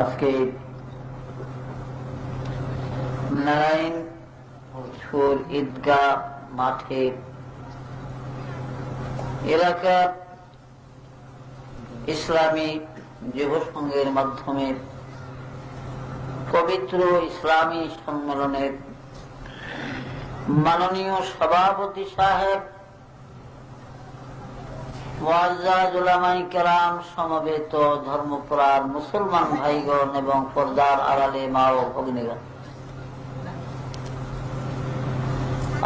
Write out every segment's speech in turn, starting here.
আজকে নারায়ণপুর ঈদগাহ মাঠে এলাকার ইসলামী যুব সংঘের মাধ্যমে পবিত্র ইসলামী সম্মেলনের মাননীয় সভাপতি সাহেব, মুআজ্জাজ উলামায়ে কেরাম, সমবেত ধর্মপ্রাণ মুসলমান ভাইগণ এবং পর্দার আড়ালে মা ও ভগ্নীগণ,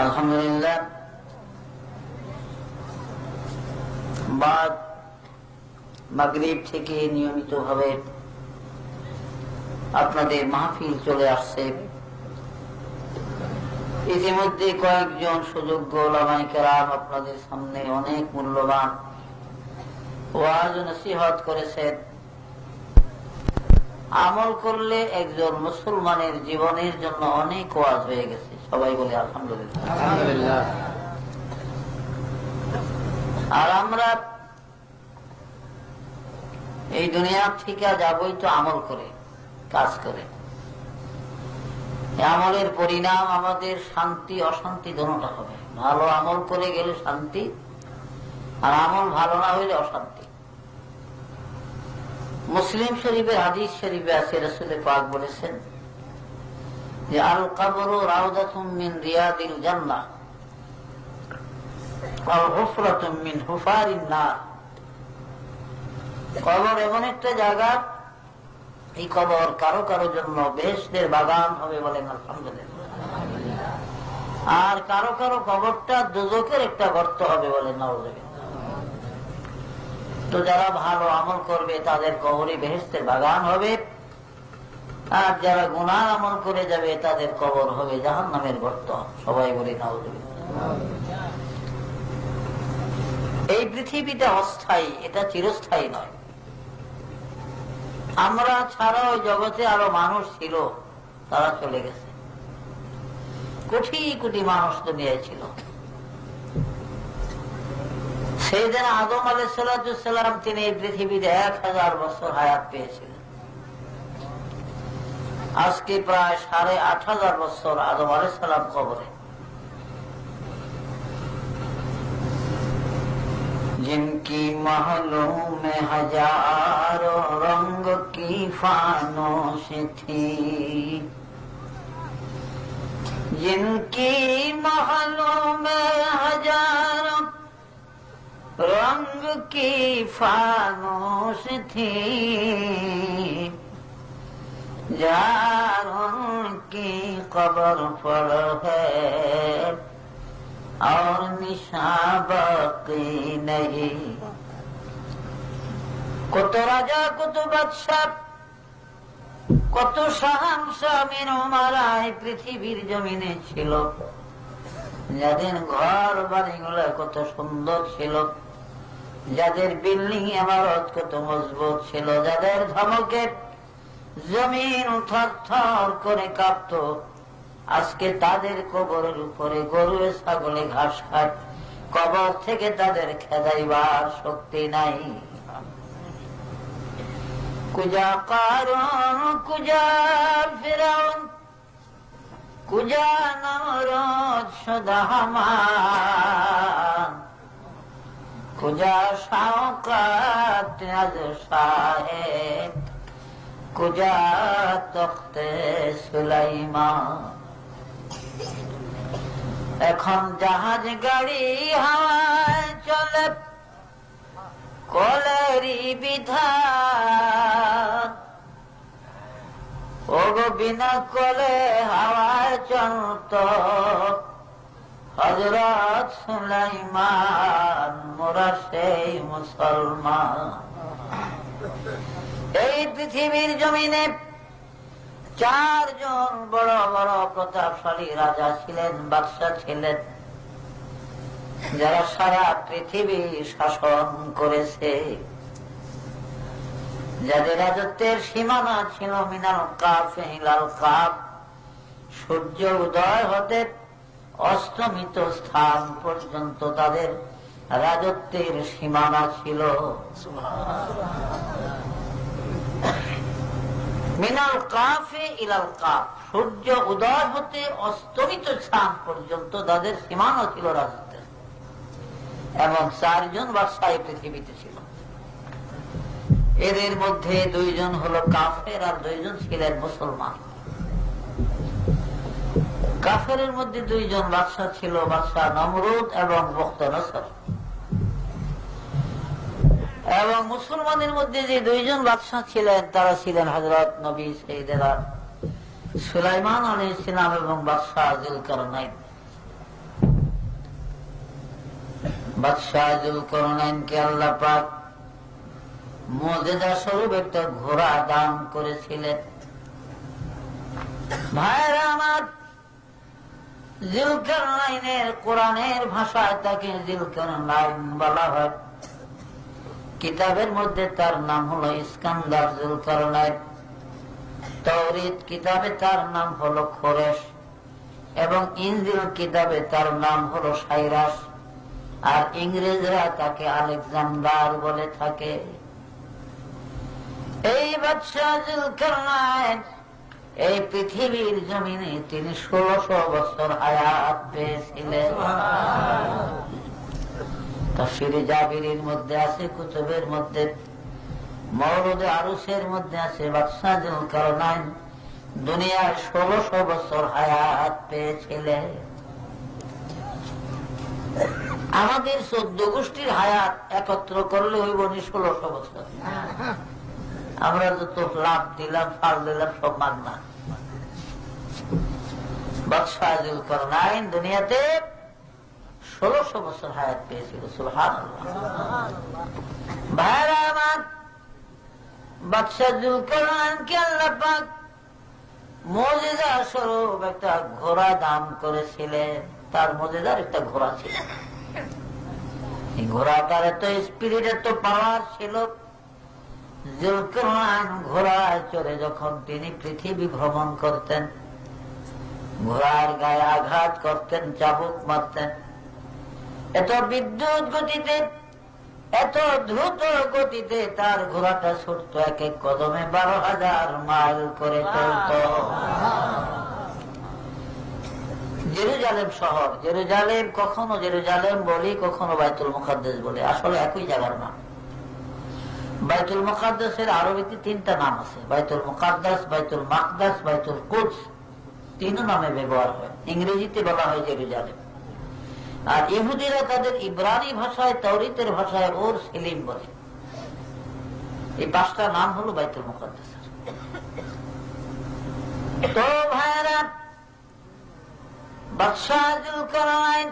আলহামদুলিল্লাহ। বাদ মাগরিব থেকে নিয়মিতভাবে আপনাদের মাহফিল চলে আসছে। ইতিমধ্যে কয়েকজন সুযোগ্য উলামায়ে কেরাম আপনাদের সামনে অনেক মূল্যবান ওয়াজ নসিহত করেছেন। আমল করলে একজন মুসলমানের জীবনের জন্য অনেক ওয়াজ হয়ে গেছে। সবাই বলে আলহামদুলিল্লাহ, আলহামদুলিল্লাহ। আর আমরা এই দুনিয়া থেকে যাবই তো আমল করে, কাজ করে। আমলের পরিণাম আমাদের শান্তি অশান্তি দুটোটা হবে। ভালো আমল করে গেলে শান্তি, আর আমল ভালো না হইলে অশান্তি। মুসলিম শরীফের হাদিস শরীফে আছে, রাসূল পাক বলেছেন যে আল কবরু রাউদাতুম মিন রিয়াদিল জান্নাহ ওয়া হুফরাতুম মিন হুফারিন নার। কবর এমন একটা জায়গা, এই কবর কারো কারো জন্য বেহেশতের বাগান হবে, বলেন আলহামদুলিল্লাহ। আর কারো কারো কবরটা দোজখের একটা গর্ত হবে, বলেন নাউযুবিল্লাহ। তো যারা ভালো আমল করবে তাদের কবরই বেহেশতের বাগান হবে, আর যারা গুনাহ আমল করে যাবে তাদের কবর হবে জাহান্নামের গর্ত। সবাই বলি নাউযুবিল্লাহ। এই পৃথিবীটা অস্থায়ী, এটা চিরস্থায়ী নয়। আমরা ছাড়া ওই জগতে আরো মানুষ ছিল, তারা চলে গেছে। কোটি কোটি মানুষ দুনিয়ায় ছিল। সাইয়েদনা আদম আলাইহিস সালাম তিনি এই পৃথিবীতে 1000 বছর হায়াত পেয়েছিলেন। আজকে প্রায় 8500 বছর আদম আলাইহিস সালাম কবরে। जिनकी महलों में हजारों रंग की फानोश थी, जिनकी महलों में हजारों रंग की फानोश थी, जारों की कब्र पर है और निशान बाकी नहीं। কত রাজা, কত বাদশা, কত শাহানশাহ মিনমারাই পৃথিবীর জমিনে ছিল, যাদের ঘর বাড়িগুলো কত সুন্দর ছিল, যাদের বিল্ডিং ইমারত কত মজবুত ছিল, যাদের ধমকে জমিন থরথর করে কাঁপত, আজকে তাদের কবরের উপরে গরু ছাগলে ঘাস খায়। কবর থেকে তাদের খেদাইবার শক্তি নাই। কুজা কারুন, কুজা ফিরাউন, কুজা নমরুদ শুধু হামান, কুজা শাওকাত আজ সাহেব, কুজা তখতে সুলাইমান। এখন জাহাজ গাড়ি হাওয়ায় চলে, কলেরই বিধান। ওগো বিনা কলে হাওয়ায় চলত হযরত সুলাইমান, মোরা সেই মুসলমান। এই পৃথিবীর জমিনে 4 জন বড় বড় প্রতাপশালী রাজা ছিলেন, বাদশা ছিলেন, যারা সারা পৃথিবী শাসন করেছে, যাদের রাজত্বের সীমানা ছিল মিনাল কাফ ইলাল কাফ, সূর্য উদয় হতে অস্তমিত স্থান পর্যন্ত তাদের রাজত্বের সীমানা ছিল। মিনাল কাফে ইলাল কাফ, সূর্য উদয় হতে অস্তমিত চাঁদ পর্যন্ত তাদের সীমানা ছিল রাজত্বের। এবং 4 জন বাদশাহ পৃথিবীতে ছিল। এদের মধ্যে 2 জন হলো কাফের আর 2 জন ছিলেন মুসলমান। কাফেরের মধ্যে 2 জন বাদশাহ ছিল, বাদশাহ নমরুদ এবং বখতনসর। এবং মুসলমানের মধ্যে যে 2 জন বাদশাহ ছিলেন তারা ছিলেন হযরত নবী সাইয়েদনা সুলাইমান আলাইহিস সালাম এবং বাদশাহ যুলকারনাইন। বাদশাহ যুলকারনাইনকে আল্লাহ পাক মুজিজা স্বরূপ একটা ঘোড়া দান করেছিলেন। ভাইরা আমার, যুলকারনাইনের কোরআনের ভাষায় তাকে যুলকারনাইন বলা হয়। কিতাবের মধ্যে তার নাম হলো ইস্কান্দার যুলকারনাইন। তাওরীত কিতাবে তার নাম হলো খোরেশ এবং ইনজিল কিতাবে তার নাম হলো সাইরাস। আর ইংরেজরা তাকে আলেকজান্ডার বলে থাকে। এই বাদশাহ যুলকারনাইন এই পৃথিবীর জমিনে তিনি 1600 বছর হায়াত পেয়েছিলেন। তাফসীরে জাবিরির মধ্যে আছে, কুতুবের মধ্যে, মাওলুদে আরুসের মধ্যে আছে, বাদশাহ যুলকারনাইন দুনিয়ার 1600 বছর হায়াত পেয়েছিলেন। আমাদের 14 গোষ্ঠীর হায়াত একত্র করলে হইব 1600 বছর। আমরা যত লাভ দিলাম, ফাল দিলাম, সব মাগনা। বাদশাহ যুলকারনাইন দুনিয়াতে 1600 বছর হায়াত পেয়েছিল। সুবহানাল্লাহ। ভাইরা আমার, বাদশাহ যুলকারনাইনকে আল্লাহ পাক মুজিজা স্বরূপ একটা ঘোড়া দান করেছিলেন। তার মুজিজার একটা ঘোড়া ছিল। এই ঘোড়াটার এত স্পিরিট, এত পাওয়ার ছিল, যুলকারনাইন ঘোড়ায় চড়ে যখন তিনি পৃথিবী ভ্রমণ করতেন, ঘোড়ার গায়ে আঘাত করতেন, চাবুক মারতেন, এত বিদ্যুৎ গতিতে, এত দ্রুত গতিতে তার ঘোড়াটা ছুটত, এক এক কদমে 12,000 মাইল করে চলত। জেরুজালেম শহর, জেরুজালেম কখনো জেরুজালেম বলি, কখনো বাইতুল মুকাদ্দাস বলি, আসলে একই জায়গার নাম। বাইতুল মুকাদ্দাসের আরবিতে 3টা নাম আছে, বাইতুল মুকাদ্দাস, বাইতুল মাকদাস, বাইতুল কুদস। 3 নামে ব্যবহার হয়। ইংরেজিতে বলা হয় জেরুজালেম। আর ইহুদিরা তাদের ইব্রানি ভাষায়, তাওরীতের ভাষায় ওর সেলিম বলে। এই 5টা নাম হলো বাইতুল মুকাদ্দাস। তো ভাইরা, বাদশাহ যুলকারনাইন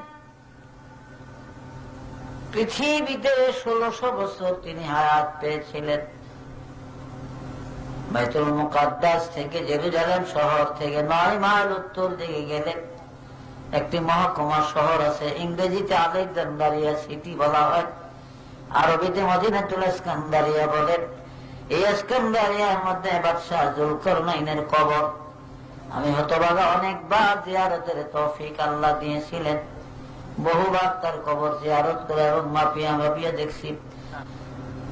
পৃথিবীতে 1600 বছর তিনি হায়াত পেয়েছিলেন। বাইতুল মুকাদ্দাস থেকে, জেরুজালেম শহর থেকে 9 মাইল উত্তর দিকে গেলে একটি মহকুমা শহর আছে। ইংরেজিতে আলেকজান্ডারিয়া সিটি বলা হয়, আরবিতে মদিনাতুল ইস্কান্দারিয়া বলে। এই ইস্কান্দারিয়ার মধ্যে বাদশাহ যুলকারনাইনের কবর। আমি হতভাগা অনেকবার জিয়ারতের তৌফিক আল্লাহ দিয়েছিলেন। বহুবার তার কবর জিয়ারত করে এবং মাপিয়া দেখছি।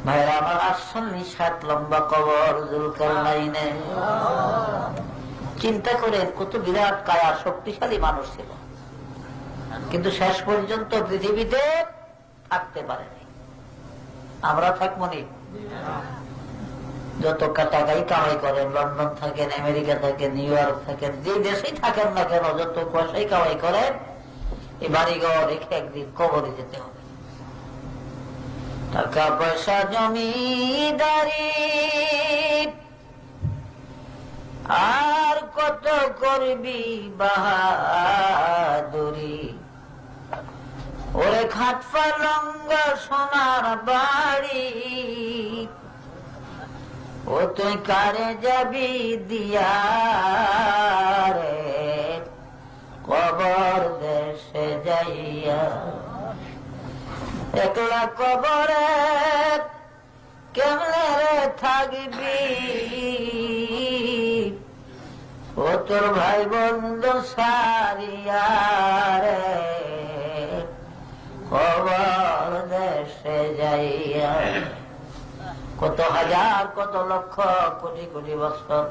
ভাইরা আমার, 48 লম্বা কবর যুলকারনাইনের। চিন্তা করে কত বিরাট কায়া, শক্তিশালী মানুষ ছিল, কিন্তু শেষ পর্যন্ত পৃথিবীতে থাকতে পারেনি। আমরা থাকবো নি? যত টাকাই কামাই করেন, লন্ডন থাকেন, আমেরিকা থাকেন, নিউ ইয়র্ক থাকেন, যে দেশেই থাকেন না কেন, যত পয়সাই কামাই করেন, এই বাড়িঘর রেখে একদিন কবরে যেতে হবে। টাকা পয়সা, জমিদারি, আর কত করবি বাহাদুরি, ওরে খাট পালঙ্গ সোনার বাড়ি, ও তুই কারে যাবি দিয়া রে কবর দেশে যাইয়া। একলা কবরে কেমনে রে থাকবি, ও তোর ভাই বন্ধু সারিয়া রে কবর দেশে যাইয়া। কত হাজার, কত লক্ষ, কোটি কোটি বছর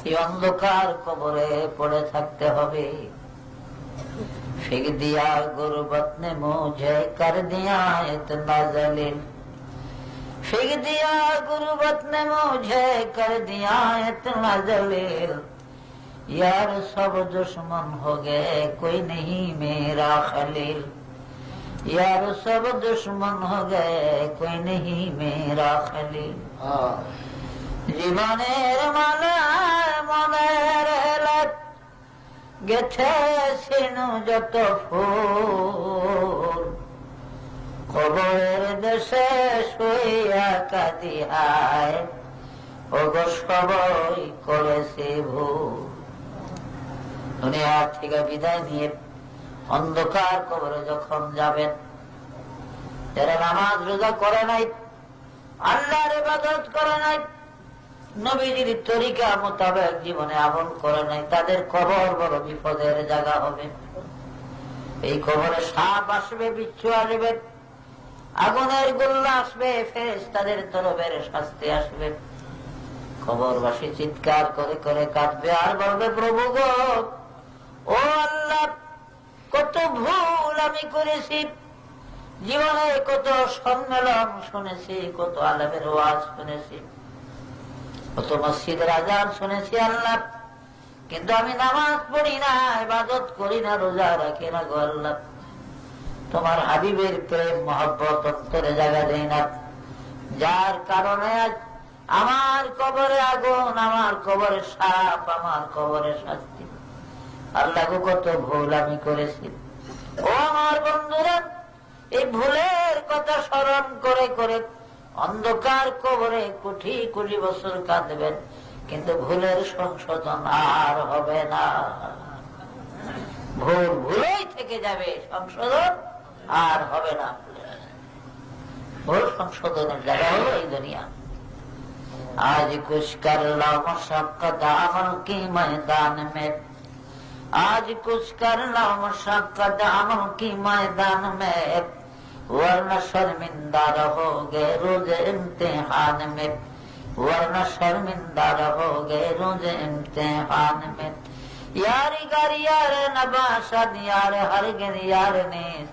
এই অন্ধকার কবরে পড়ে থাকতে হবে। ফিক দিয়া গুরবত ने मुझे कर दिया इतना जलील, फिक दिया गुरबत ने मुझे कर दिया इतना जलील, यार सब दुश्मन हो गए कोई नहीं मेरा खलील, यार सब दुश्मन हो गए कोई नहीं मेरा खलील। জীবনের মালায় মনের হেলাত গেছে সিনু যত ফুল, কবরের দেশে শুইয়া কাঁদি হায় ওগো সবাই করেছে ভুল। দুনিয়া থেকে বিদায় নিয়ে অন্ধকার কবরে যখন যাবেন, যারা নামাজ রোজা করে নাই, আল্লাহর ইবাদত করে নাই, নবীজির তরিকা মোতাবেক জীবনে আমল করে নাই, তাদের কবর বড় বিপদের জায়গা হবে। এই কবরে সাপ আসবে, বিচ্ছু আসবে, আগুনের গোল্লা আসবে, ফেরেশতাদের তরফের শাস্তি আসবে। কবরবাসী চিৎকার করে করে কাঁদবে আর বলবে, প্রভু গো, ও আল্লাহ, কত ভুল আমি করেছি, জীবনে কত সম্মেলন শুনেছি, কত আলেমের ওয়াজ শুনেছি, কত মসজিদের আযান শুনেছি আল্লাহ, কিন্তু আমি নামাজ পড়ি না, ইবাদত করি না, রোজা রাখি না গো আল্লাহ। তোমার হাবিবের প্রেম মহব্বত অন্তরে জায়গা দেয় না, যার কারণে আজ আমার কবরে আগুন, আমার কবরে সাপ, আমার কবরে শাস্তি। আল্লাহ গো, কত ভুল আমি করেছি। ও আমার বন্ধুরা, এই ভুলের কথা স্মরণ করে করে অন্ধকার কবরে কোটি কোটি বছর কাঁদবেন, কিন্তু ভুলের সংশোধন আর হবে না। ভুল ভুলেই থেকে যাবে, সংশোধন আর হবে না। ভুল সংশোধনের জায়গা হলো এই দুনিয়া। আজ কুছ কর লো মুশাক্কাত আমল কি ময়দান মে, आज कुछ कर लो मुशक्कत अमल की मैदान में, वरना शर्मिंदा रहोगे रोज इम्तिहान में, वरना शर्मिंदा रहोगे रोज इम्तिहान में। यारी गर यार नबाशद यार हरगिज यार नीस,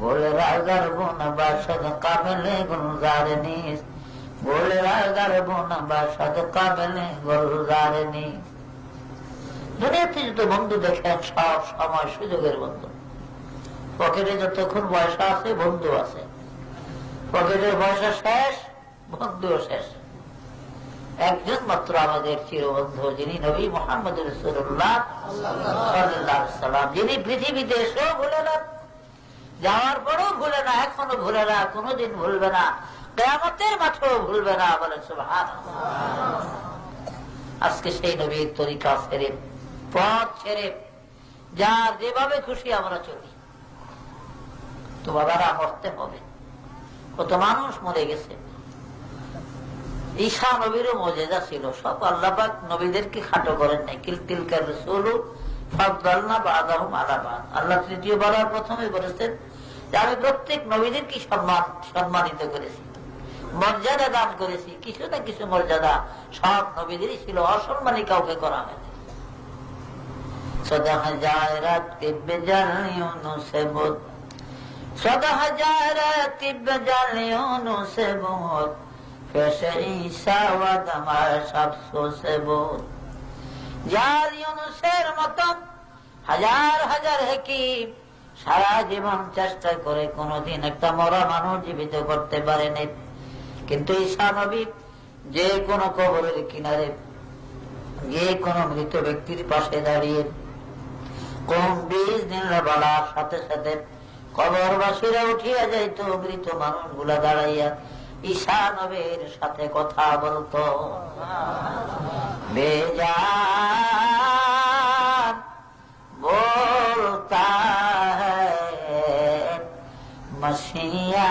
बोले रागर वो नबाशद काबिले गुलजार नीस, बोले रागर वो नबाशद काबिले गुलजार नीस। দুনিয়াতে যত বন্ধু দেখেন সব সময় সুযোগের বন্ধু। পকেটে যতক্ষণ পয়সা আছে বন্ধু আছে, পকেটের পয়সা শেষ বন্ধুও শেষ। একজন মাত্র আমাদের চিরবন্ধু, যিনি নবী মুহাম্মদ রাসূলুল্লাহ সাল্লাল্লাহু আলাইহি ওয়াসাল্লাম, যিনি পৃথিবীতে এসেও ভুলে না, যাওয়ার পরেও ভুলে না, এখনো ভুলে না, কোনোদিন ভুলবে না, কিয়ামতের মাঠেও ভুলবে না। বলে সুবহানাল্লাহ। আজকে সেই নবীর তরিকা ছেড়ে, পথ ছেড়ে, যার যেভাবে খুশি আমরা চলি। তো বাবারা, মরতে হবে। কত মানুষ মরে গেছে। ঈসা নবীরও মুজিজা ছিল, সব আল্লাহ পাক নবীদেরকে খাটো করেন নাই। তিলকার রাসূলু ফাদদালনা বা'দাহুম আলা বা'দ। আল্লাহ তৃতীয়বার প্রথমে বলেছেন যে আমি প্রত্যেক নবীদেরকে সম্মানিত করেছি, মর্যাদা দান করেছি। কিছু না কিছু মর্যাদা সব নবীদেরই ছিল, অসম্মানী কাউকে করা হয়নি। সদা হাজারাত তিবজাল ইউনুসে বুদ, সদা হাজারাত তিবজাল ইউনুসে বুদ, ফেশে ঈসা ওয়া দামার শাফসুসে বুদ। যার ইউনুসের মতো হাজার হাজার হাকিম সারা জীবন চেষ্টা করে কোনদিন একটা মরা মানুষ জীবিত করতে পারেনি, কিন্তু ঈসা নবী যে কোনো কবরের কিনারে, যে কোনো মৃত ব্যক্তির পাশে দাঁড়িয়ে কোন বীজ নিলে বলার সাথে সাথে কবরবাসীরা উঠিয়া যাইত, মৃত মানুষগুলা দাঁড়াইয়া ঈসা নবীর সাথে কথা বলতো। বেজান বলতা হ্যায় মসিয়া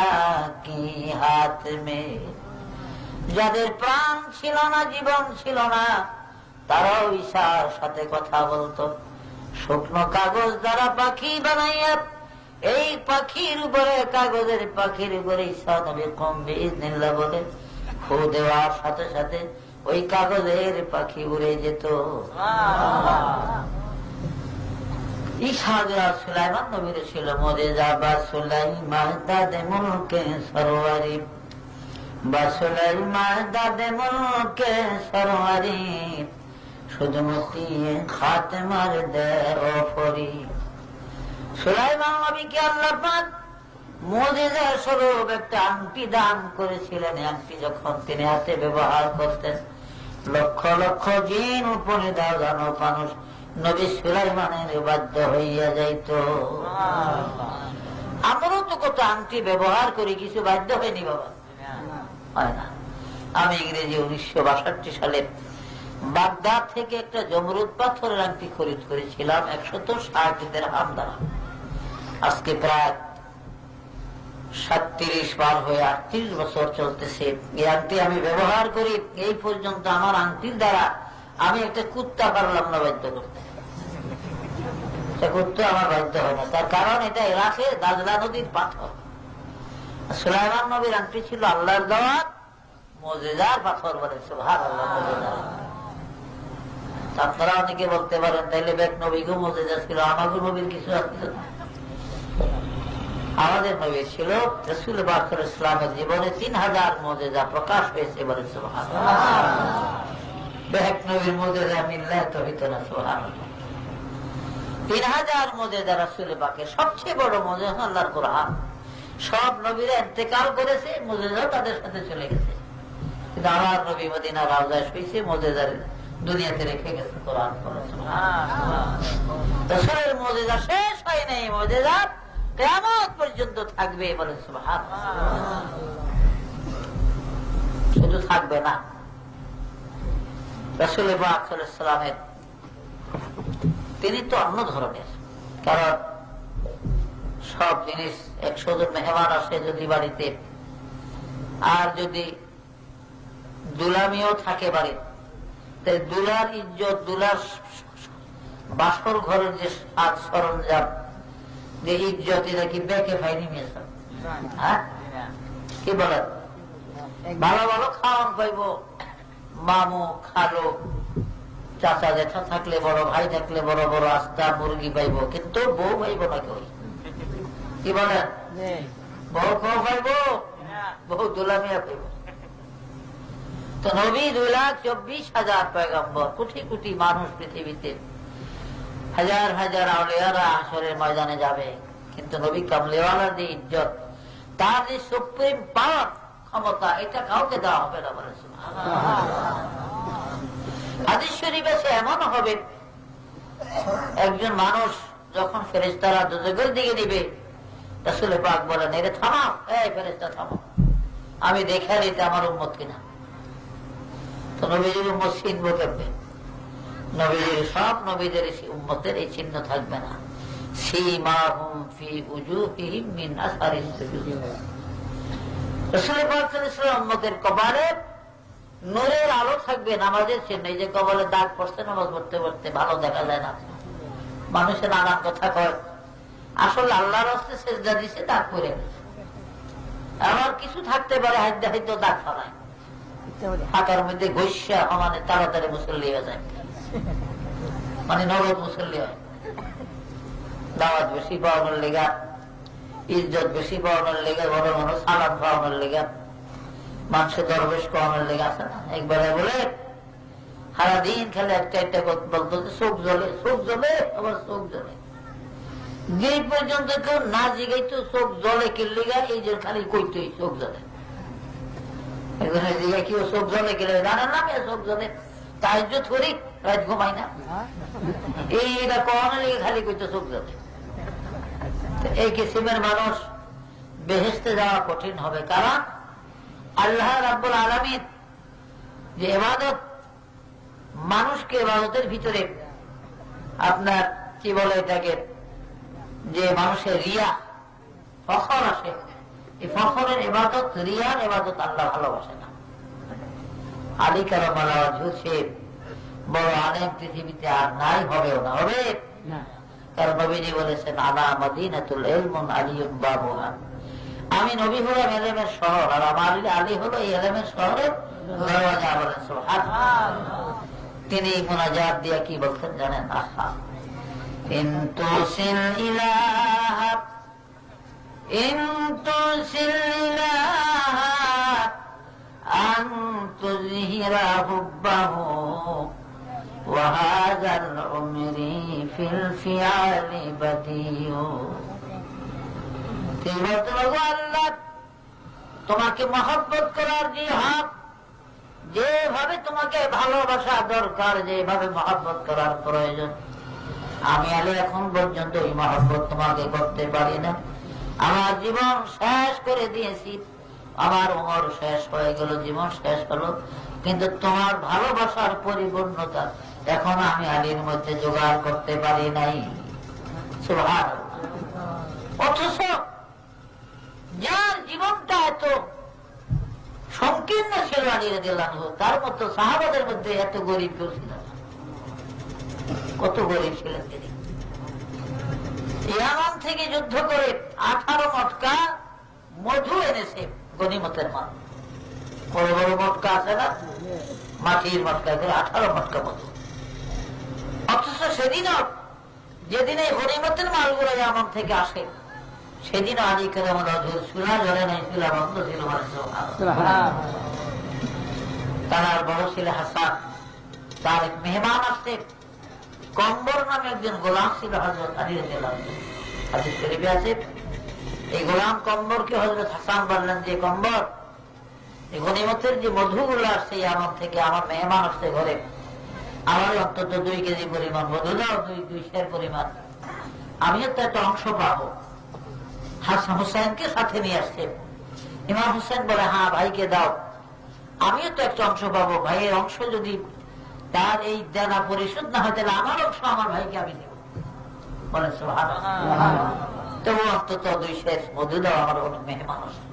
কি হাত মে। যাদের প্রাণ ছিল না, জীবন ছিল না, তারাও ঈসার সাথে কথা বলতো। শুকনো কাগজ দ্বারা পাখি বানাইয়া এই পাখির উপরে, কাগজের পাখির উপরে ঈসা নবী কম বিইজনিল্লাহ বলে ফু দেওয়ার সাথে সাথে ওই কাগজের পাখি উড়ে যেত। সুলাইমান নবীর ছিল মুজিজা, বা সুলাইমান দাদে মুলকে সরওয়ারি, বা সুলাইমান দাদে মুলকে সরওয়ারি, শুধুমতি খাতেমার দেওফরি। সুলাইমান নবীকে আল্লাহ পাক মুজিজা স্বরূপ একটা আংটি দান করেছিলেন। আংটি যখন তিনি হাতে ব্যবহার করতেন, লক্ষ লক্ষ জিন উপরে দাঁড়ানো মানুষ নবী সুলাইমানের বাধ্য হইয়া যাইত। আমরাও তো কত আংটি ব্যবহার করি, কিছু বাধ্য হয়নি বাবা, হয় না। আমি ইংরেজি 1962 সালে বাগদাদ থেকে একটা জমরুদ পাথরের আংটি খরিদ করেছিলাম 160 দিরহাম দ্বারা। আজকে প্রায় 37 পার হয়ে 38 বছর চলতেছে। এই আংটি আমি ব্যবহার করি। এই পর্যন্ত আমার আংটির দ্বারা আমি একটা কুত্তা পারলাম না বাধ্য করতে। কুত্তা আমার বাধ্য হয় না, তার কারণ এটা ইরাকের দাজলা নদীর পাথর। সুলাইমান নবীর আংটি ছিল আল্লাহর দেওয়া মুজিজার পাথর বলে। সুবহানাল্লাহ। আপনারা অনেকে বলতে পারেন তাইলে বেক নবীকেও মুজিজা ছিল, আমাদের নবীর কিছু আছে? আমাদের নবী ছিল রাসূল পাক সাল্লাল্লাহু আলাইহি ওয়াসাল্লামের জীবনে 3000 মুজিজা প্রকাশ পেয়েছে বলে। সুবহানাল্লাহ। বেক নবীর মুজিজা মিললে তো হইতো না। সুবহানাল্লাহ। 3000 মুজিজা রাসূল পাকের। সবচেয়ে বড় মুজিজা আল্লাহর কোরআন। সব নবীরা ইন্তেকাল করেছে, মুজিজা তাদের সাথে চলে গেছে, কিন্তু আমার নবী মদিনা রওজায় শুইছে, মুজিজার দুনিয়াতে রেখে গেছে কোরআন। রাসূলের মুজিজা শেষ হয় নাই, মুজিজা কিয়ামত পর্যন্ত থাকবে বলে। সুবহানাল্লাহ। শুধু থাকবে না, রাসূল পাক সাল্লাল্লাহু আলাইহি ওয়াসাল্লামের তিনি তো অন্য ধরনের। কারণ সব জিনিস 100 জন মেহমান আসে যদি বাড়িতে, আর যদি দুলামিও থাকে বাড়ি, তাই দুলার ইজ্জত, দুলার বাসর ঘরের যে সাজ সরঞ্জাম, যে ইজ্জত, এটা কি বেঁকে পাইনি মেয়েছে? হ্যাঁ, কি বলেন? ভালো ভালো খাওয়ান পাইব, মামু খালো চাচা জেঠা থাকলে, বড় ভাই থাকলে বড় বড় আস্তা মুরগি পাইব, কিন্তু বউ পাইব না কেউ। কি বলেন? বউ কেউ পাইব, বহু দুলামিয়া পাইব। তো নবী 2,24,000 পয়গম্বর, কোটি কোটি মানুষ পৃথিবীতে, হাজার হাজার আউলিয়ারা হাশরের ময়দানে যাবে, কিন্তু নবী কামলিওয়ালার যে ইজ্জত, তার যে সুপ্রিম পাওয়ার, ক্ষমতা, এটা কাউকে দেওয়া হবে না বলে। হাদিস শরীফে এমন হবে, একজন মানুষ যখন ফেরেশতারা দুজকের দিকে দিবে, রাসূল পাক বলেন, এরে থামাও, এই ফেরেশতা থামাও, আমি দেখে নিতে আমার উম্মত কিনা। তো নবীজির উম্মত চিনব কেমনে? নবীজির সব নবীদের উম্মতের এই চিহ্ন থাকবে না। সীমাহুম ফি উজুহিহিম মিন আসারিস সুজুদ। রাসূল পাক সাল্লাল্লাহু আলাইহি ওয়াসাল্লাম উম্মতের কপালে নূরের আলো থাকবে, নামাজের চিহ্ন। এই যে কপালে দাগ পড়ছে, নামাজ পড়তে পড়তে ভালো দেখা যায় না। মানুষে নানান কথা কয়, আসলে আল্লাহর রাস্তায় সেজদা দিছে, দাগ পড়ে গেছে। আবার কিছু থাকতে পারে হাইতে হাইতে দাগ ফেলায়, ফাঁকার মধ্যে ঘষা মানে তাড়াতাড়ি মুসল্লি হয়ে যায়, মানে নগদ মুসল্লি হয়। দাওয়াত বেশি পাওয়ানোর লেগা, ইজ্জত বেশি পাওয়ানোর লেগা, বড় মানুষ সালাম পাওয়ানোর লেগা, মানুষের দরবেশ পাওয়ানোর লেগা আছে না। একবারে বলে সারাদিন খালি একটা একটা বলতো, চোখ জ্বলে, চোখ জ্বলে, আবার চোখ জ্বলে। যে পর্যন্ত কেউ না জিগাইতো চোখ জ্বলে কিল্লিগা, এই যে খালি কইতই চোখ জ্বলে। একজনের জিগাই কেউ চোখ জ্বলে কিলে, জানেন না চোখ জ্বলে, তাহাজ্জুদ করি, রাত ঘুমাই না, এইটা কখনো লেগে খালি কইতো চোখ জ্বলে। এই কিসিমের মানুষ বেহেশতে যাওয়া কঠিন হবে। কারণ আল্লাহ রাব্বুল আলামিন যে ইবাদত, মানুষকে ইবাদতের ভিতরে আপনার কি বলে এটাকে, যে মানুষের রিয়া, ফখর আসে, এই ফখরের ইবাদত, রিয়ার ইবাদত আল্লাহ ভালোবাসে না। আলী কারামাল্লাহ ঝুলছে, বড় আলেম পৃথিবীতে আর নাই, হবেও না, হবে না। কারণ নবীজি বলেছেন, আলা মাদিনাতুল ইলমুন আলিয়ুন বাবুহা, আমি নবী হলাম এলেমের শহর, আর আমার আলী হলো এই এলেমের শহরের দরওয়াজা বলেন সুবহানাল্লাহ। তিনি মুনাজাত দিয়ে কি বলতেন জানেন? আহা ইনতুসিল ইলাহা ইনতুসিল ইলাহা আন তুযহিরা হুব্বাহু ওয়া হাযাল উমরি ফিল ফিআলি বাদিউ। তিনি বলতেন, আল্লাহ তোমাকে মহব্বত করার যে হক, যেভাবে তোমাকে ভালোবাসা দরকার, যেভাবে মহব্বত করার প্রয়োজন, আমি আলী এখন পর্যন্ত ওই মহব্বত তোমাকে করতে পারি না। আমার জীবন শেষ করে দিয়েছি, আমার উমর শেষ হয়ে গেল, জীবন শেষ হলো, কিন্তু তোমার ভালোবাসার পরিপূর্ণতা এখন আমি আলীর মধ্যে জোগাড় করতে পারি নাই। সুবহানাল্লাহ। অথচ যার জীবনটা এত সংকীর্ণ ছিল আলী রাদিয়াল্লাহু আনহু, তার মতো সাহাবাদের মধ্যে এত গরিব কেউ ছিল না। কত গরিব ছিলেন তিনি। ইয়ামান থেকে যুদ্ধ করে 18 মটকা মধু এনেছে গনিমতের মাল। বড় বড় মটকা আছে না, মাটির মটকা, 18 মটকা মধু। অথচ সেদিনও, যেদিন এই গনিমতের মালগুলো ইয়ামান থেকে আসে, সেদিন আলী কারামাল্লাহু ওয়াজহু চুলা জ্বলে নাই, চুলা বন্ধ ছিল। তার বড় ছেলে হাসান, তার এক মেহমান আসছে, কম্বর নামে একজন গোলাম ছিল হযরত আলী রাদিয়াল্লাহু আনহু। হাদিস শরীফে আছে, এই গোলাম কম্বরকে হযরত হাসান বললেন যে কম্বর, এই গনিমতের যে মধুগুলো আসছে ইয়ামান থেকে, আমার মেহমান আসছে ঘরে, আমার অন্তত 2 কেজি পরিমাণ মধু দাও, 2 সের পরিমাণ, আমিও তো একটা অংশ পাবো। হাসান হুসাইনকে সাথে নিয়ে আসছে। ইমাম হুসাইন বলে, হ্যাঁ ভাইকে দাও, আমিও তো একটা অংশ পাবো। ভাইয়ের অংশ যদি তার এই দেনা পরিশোধ না হয়, তাহলে আমার অংশ আমার ভাইকে আমি দেব। বলে সুবহানাল্লাহ। তবু অন্তত 2 সের মধু দাও, আমার কোনো মেহমান আসছে।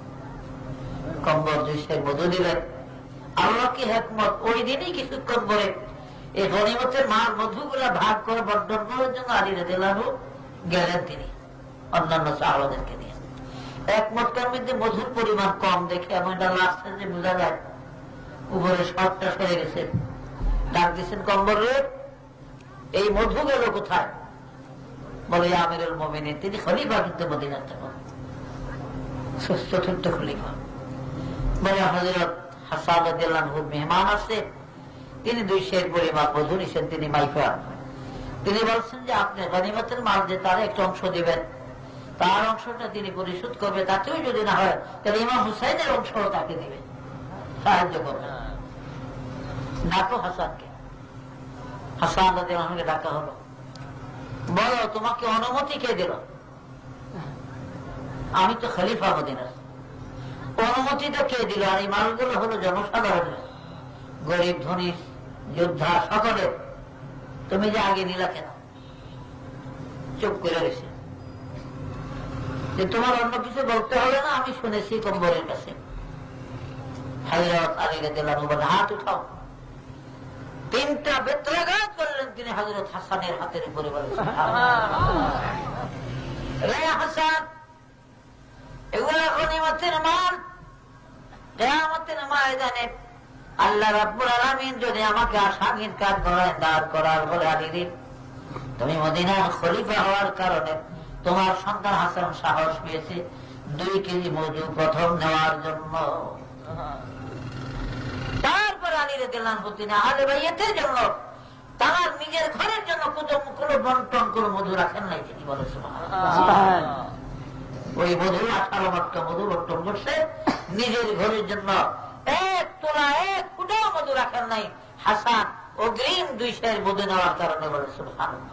কম্বর 2 সের মধু দিলেন। আল্লাহ কি হিকমত, ওই দিনই কিছুক্ষণ পরে এই গনিমতের মাল মধুগুলা ভাগ করে বন্টন করার জন্য আলী রাদিয়াল্লাহু আনহু গেলেন তিনি অন্যান্য সাহাবাদেরকে নিয়ে। এক মটকার মধ্যে মধুর পরিমাণ কম দেখে এমনটা লাগছে যে বোঝা যায় উপরে সবটা সরে গেছে। ডাক দিচ্ছেন, কম্বর রে, এই মধু গেল কোথায়? বলে, আমিরুল মুমিনিন, তিনি খলিফা কিন্তু মদিনার তখন, 4th খলিফা। বলে, হযরত হাসান রাদিয়াল্লাহু আনহু মেহমান আছে, তিনি 2 সের পরিমাণ মধু নিছেন, তিনি মাইফা। তিনি বলছেন যে আপনি গনিমতের মাল যে তার একটা অংশ দিবেন, তার অংশটা তিনি পরিশোধ করবে, তাতেও যদি না হয় তাহলে ইমাম হুসাইনের অংশ তাকে দিবে, সাহায্য করবে। ডাকো হাসানকে। হাসান রাদিয়াল্লাহু আনহুকে ডাকা হলো। বলো, তোমাকে অনুমতি কে দিল? আমি তো খলিফা মদিনার। অনুমতিটা কে দিল? আর এই মালগুলো হলো জনসাধারণের, গরিব ধনী যোদ্ধা সকলের। তুমি যে আগে নিলা কেন? চুপ করে গেছে যে তোমার অন্য কিছু বলতে হবে না, আমি শুনেছি কম্বরের কাছে। হযরত আলী রাদিয়াল্লাহু আনহু বলেন, হাত উঠাও। 3টা বেত্রাঘাত করলেন তিনি হযরত হাসানের হাতের উপরে। বলেন, রে হাসান, এগুলা গনিমতের মাল, কিয়ামতের ময়দানে আল্লাহ রাব্বুল আলামিন যদি আমাকে আসামির কাঠ গড়ায় দাঁড় করার বলে, আলী রে, তুমি মদিনার খলিফা হওয়ার কারণে তোমার সন্তান হাসান সাহস পেয়েছে 2 কেজি মধু প্রথম নেওয়ার জন্য। তারপর আলী রাদিয়াল্লাহু আনহু তিনি আহলে বাইতের জন্য, তার নিজের ঘরের জন্য কোনো বন্টন করে মধু রাখেন নাই তিনি। বলে সুবহানাল্লাহ। ওই মধু 18 মটকা মধু বন্টন করছে নিজের ঘরের জন্য। 1 তোলা 1 ফুটাও মধু রাখেন নাই হাসান অগ্রিম 2 সের মধু নেওয়ার কারণে। বলে সুবহানাল্লাহ।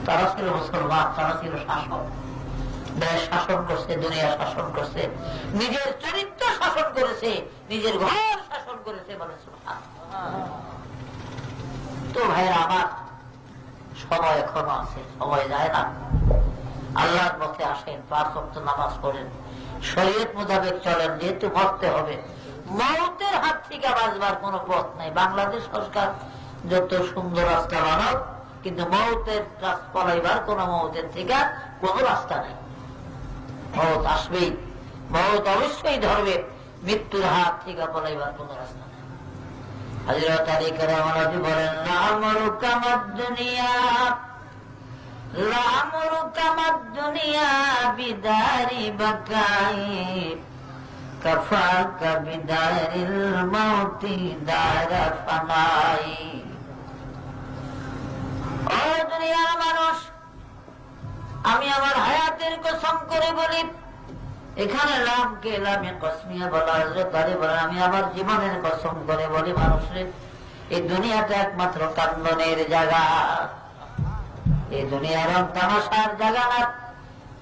তারা ছিল মুসলমান, তারা ছিল শাসক, দেশ শাসন করছে, দুনিয়া শাসন করছে, নিজের চরিত্র শাসন করেছে, নিজের ঘর শাসন করেছে। বলে সুবহানাল্লাহ। তো ভাইরা আমার, সময় এখনো আছে, সময় যায় না। আল্লাহর পথে আসেন, 5 ওয়াক্ত নামাজ পড়েন, শরীয়ত মোতাবেক চলেন। যেহেতু মরতে হবে, মওতের হাত থেকে বাঁচবার কোন পথ নাই। বাংলাদেশ সরকার যত সুন্দর রাস্তা বানাও, কিন্তু মওতের পলাইবার কোন মওতের থেকে কোন রাস্তা নেই। মওত আসবেই, মওত অবশ্যই ধরবে। মৃত্যুর হাত থেকে পলাইবার কোন রাস্তা নেই। হযরত আলী কারামাল্লাহু বলেন, লা'মরুকা মাদ-দুনিয়া লা'মরুকা মাদ-দুনিয়া বিদারি বাকাই কাফাকা বিদারিল মাউতি দারা ফানাই। ও দুনিয়ার মানুষ, আমি আমার হায়াতের কসম করে বলি, এখানে লামকে লামে কসমিয়া বলা হয়েছে, তারে বলে আমি আমার জীবনের কসম করে বলি মানুষের, এই দুনিয়াটা একমাত্র কান্দনের জায়গা, এই দুনিয়ার তামাশার জায়গা না,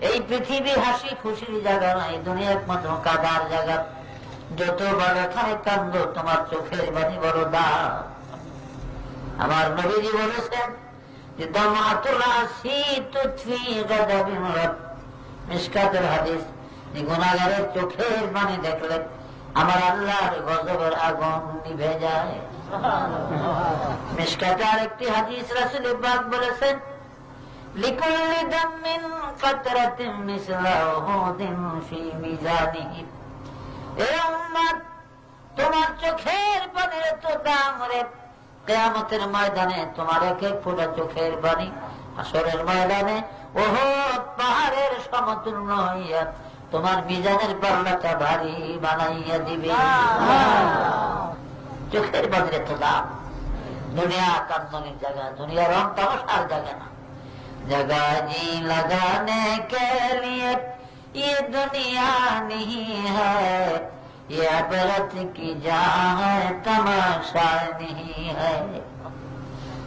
এই পৃথিবী হাসি খুশির জায়গা না, এই দুনিয়া একমাত্র কাদার জায়গা। যত বড় খায় কান্দ, তোমার চোখের বাণী বড় দাম। আমার নবীজি বলেছেন যে দামাতুল আসি তুতফি গাদাবিন রব, মিশকাতের হাদিস, যে গুনাহগারের চোখের পানি দেখলে আমার আল্লাহর গজবের আগুন নিভে যায়। মিশকাতে আরেকটি হাদিস রাসূল পাক বলেছেন, লিকুল্লি দামিন কাতরাতিন মিসলা উহুদিন ফি মিজানিহি। এ উম্মত, তোমার চোখের পানির তো দাম রে, কিয়ামতের ময়দানে তোমার এক এক ফোঁটা চোখের পানি হাসরের ময়দানে ওহদ পাহাড়ের সমতুল্য হইয়া তোমার মিজানের পাল্লাটা ভারী বানাইয়া দিবে। চোখের পানির তো দাম। দুনিয়া কান্দনের জায়গা, দুনিয়া রং তামাশার জায়গা না। जगा जी लगाने के लिए ये दुनिया नहीं है, ये अबरत की जहाँ है तमाशा नहीं है।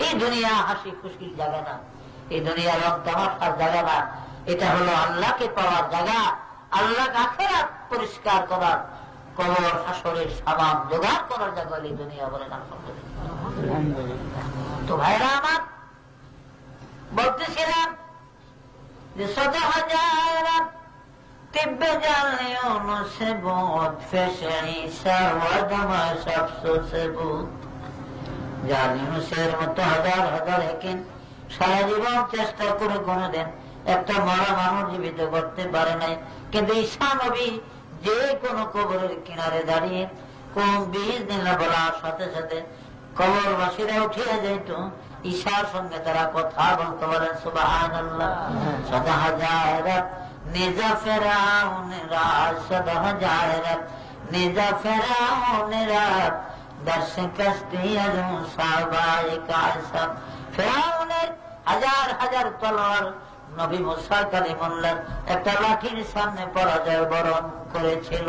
এই দুনিয়া হাসি খুশির জায়গা না, এই দুনিয়া রং তামাশার জায়গা না, এটা হলো আল্লাহকে পাওয়ার জায়গা, আল্লাহকে আখিরাত পরিষ্কার করার, কবর হাসরের সামান জোগাড় করার জায়গা এই দুনিয়া। বলেন আলহামদুলিল্লাহ। তো ভাইরা আমার, বলতেছিলাম যে ১০,০০০ তিব্বে জানিও সে বোধ ফেসে সাওয়াদমা সবসো সে বোধ। জানিউসের মতো হাজার হাজার হেকিম সারা জীবন চেষ্টা করে কোনদিন একটা মরা মানুষ জীবিত করতে পারে নাই, কিন্তু ঈসা নবী যে কোনো কবরের কিনারে দাঁড়িয়ে কোন বিইজনিল্লাহ বলার সাথে সাথে কবরবাসীরা উঠিয়া যাইত, ঈশার সঙ্গে তারা কথা বলতে বলেন সুবহানাল্লাহ। ১০,০০০ নিজা ফেরাউনেরা, ১০,০০০ নিজা ফেরাউনেরা দর্শে কষ্টি আজম সাহবাই কাসম। ফেরাউনের হাজার হাজার তলোয়ার নবী মুসা কালিমুল্লাহ একটা লাঠির সামনে পরাজয় বরণ করেছিল।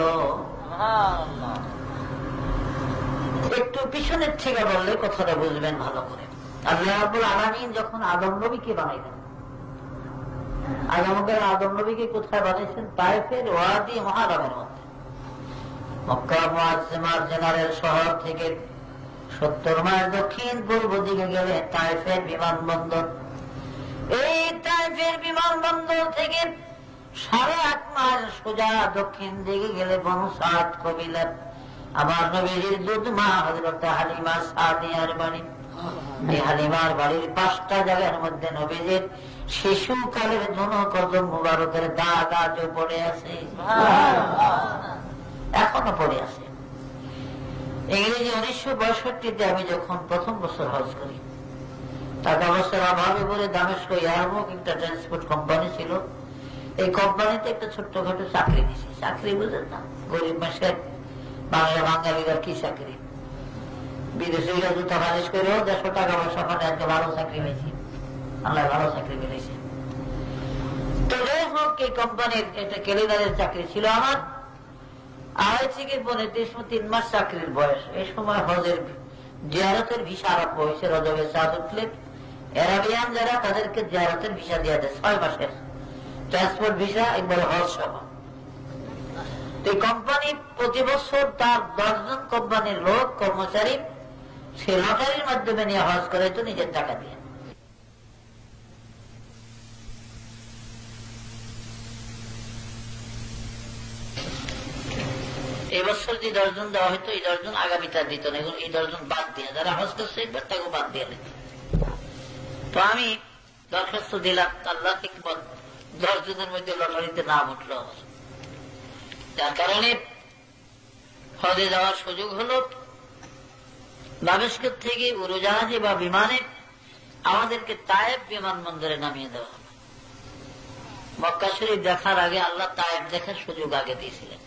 একটু পিছনের থেকে বললে কথাটা বুঝবেন ভালো করে। আল্লাহ রাব্বুল আলামিন যখন আদম নবীকে বানাইলেন, আদম নবীকে কোথায় বানাইছেন? তায়েফের ওয়াদি মুহাররমের মধ্যে। মক্কা মুআজ্জামার জেনারেল শহর থেকে ৭০ মাইল দক্ষিণ পূর্ব দিকে গেলে তায়েফের বিমানবন্দর। এই তায়েফের বিমানবন্দর থেকে ৮.৫ মাইল সোজা দক্ষিণ দিকে গেলে বনু সাদ কবিলার আমার নবীর দুধ মা হযরত হালিমা সাদিয়ার বাড়ি। এই হালিমার বাড়ির ৫টা জায়গার মধ্যে নবীজির শিশুকালের জন্য কদম মুবারকের দাগ আজও পড়ে আছে, এখনো পড়ে আছে। ইংরেজি ১৯৬২-তে আমি যখন প্রথম বছর হজ করি, টাকা পয়সার অভাবে বলে দামেস্ক ইয়ারমুক একটা ট্রান্সপোর্ট কোম্পানি ছিল, এই কোম্পানিতে একটা ছোট্টখাটো চাকরি দিয়েছি। চাকরি বুঝেন না, গরিব মানুষের বাংলা বাঙালিরা কি চাকরি, বিদেশিরা জুতা মালিশ করেও ১৫০ টাকা পয়সা মানে একটা ভালো চাকরি হয়েছে, আল্লাহ ভালো চাকরি পেয়েছে। তো যাই হোক, এই কোম্পানির একটা ক্যালেন্ডারের চাকরি ছিল আমার। ২.৫ থেকে ৩ মাস চাকরির বয়স। এই সময় হজের জিয়ারতের ভিসা আরম্ভ হয়েছে, রজবের চাঁদ উঠলে অ্যারাবিয়ান যারা তাদেরকে জিয়ারতের ভিসা দিয়ে দেয় ৬ মাসের ট্রান্সপোর্ট ভিসা, একবার হজ সহ। এই কোম্পানি প্রতি বছর তার ১০ জন কোম্পানির লোক কর্মচারী সে লটারির মাধ্যমে নিয়ে হজ করে, তো নিজের টাকা দিয়ে। এবছর যে ১০ জন দেওয়া হয়তো, এই ১০ জন আগামীটা দিত না, এই ১০ জন বাদ দিয়ে, যারা হজ করছে একবার তাকে বাদ দিয়ে নিত। তো আমি দরখাস্ত দিলাম, আল্লাহ হিকমত ১০ জনের মধ্যে লটারিতে নাম উঠলো আমার। যার কারণে হজে যাওয়ার সুযোগ হলো, দামেস্ক থেকে উড়োজাহাজে বা বিমানে আমাদেরকে তায়েব বিমানবন্দরে নামিয়ে দেওয়া হলো। মক্কা শরীফ দেখার আগে আল্লাহ তায়েব দেখার সুযোগ আগে দিয়েছিলেন,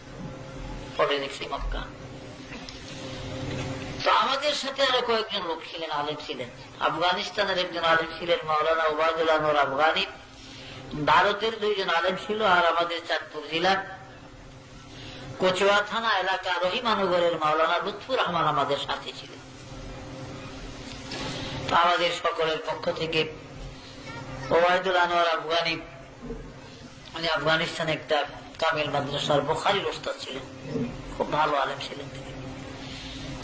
পরে দেখছি মক্কা। তো আমাদের সাথে আরো কয়েকজন লোক ছিলেন, আলেম ছিলেন। আফগানিস্তানের একজন আলেম ছিলেন মাওলানা ওবায়দুল আনোয়ার আফগানি, ভারতের 2 জন আলেম ছিল, আর আমাদের চাঁদপুর জেলার কচুয়া থানা এলাকা রহিমানগরের মাওলানা লুৎফুর রহমান আমাদের সাথে ছিলেন। আমাদের সকলের পক্ষ থেকে ওবায়দুল আনোয়ার আফগানি, মানে আফগানিস্তানে একটা কামিল মাদ্রাসার বুখারীর ওস্তাদ ছিলেন, খুব ভালো আলেম ছিলেন।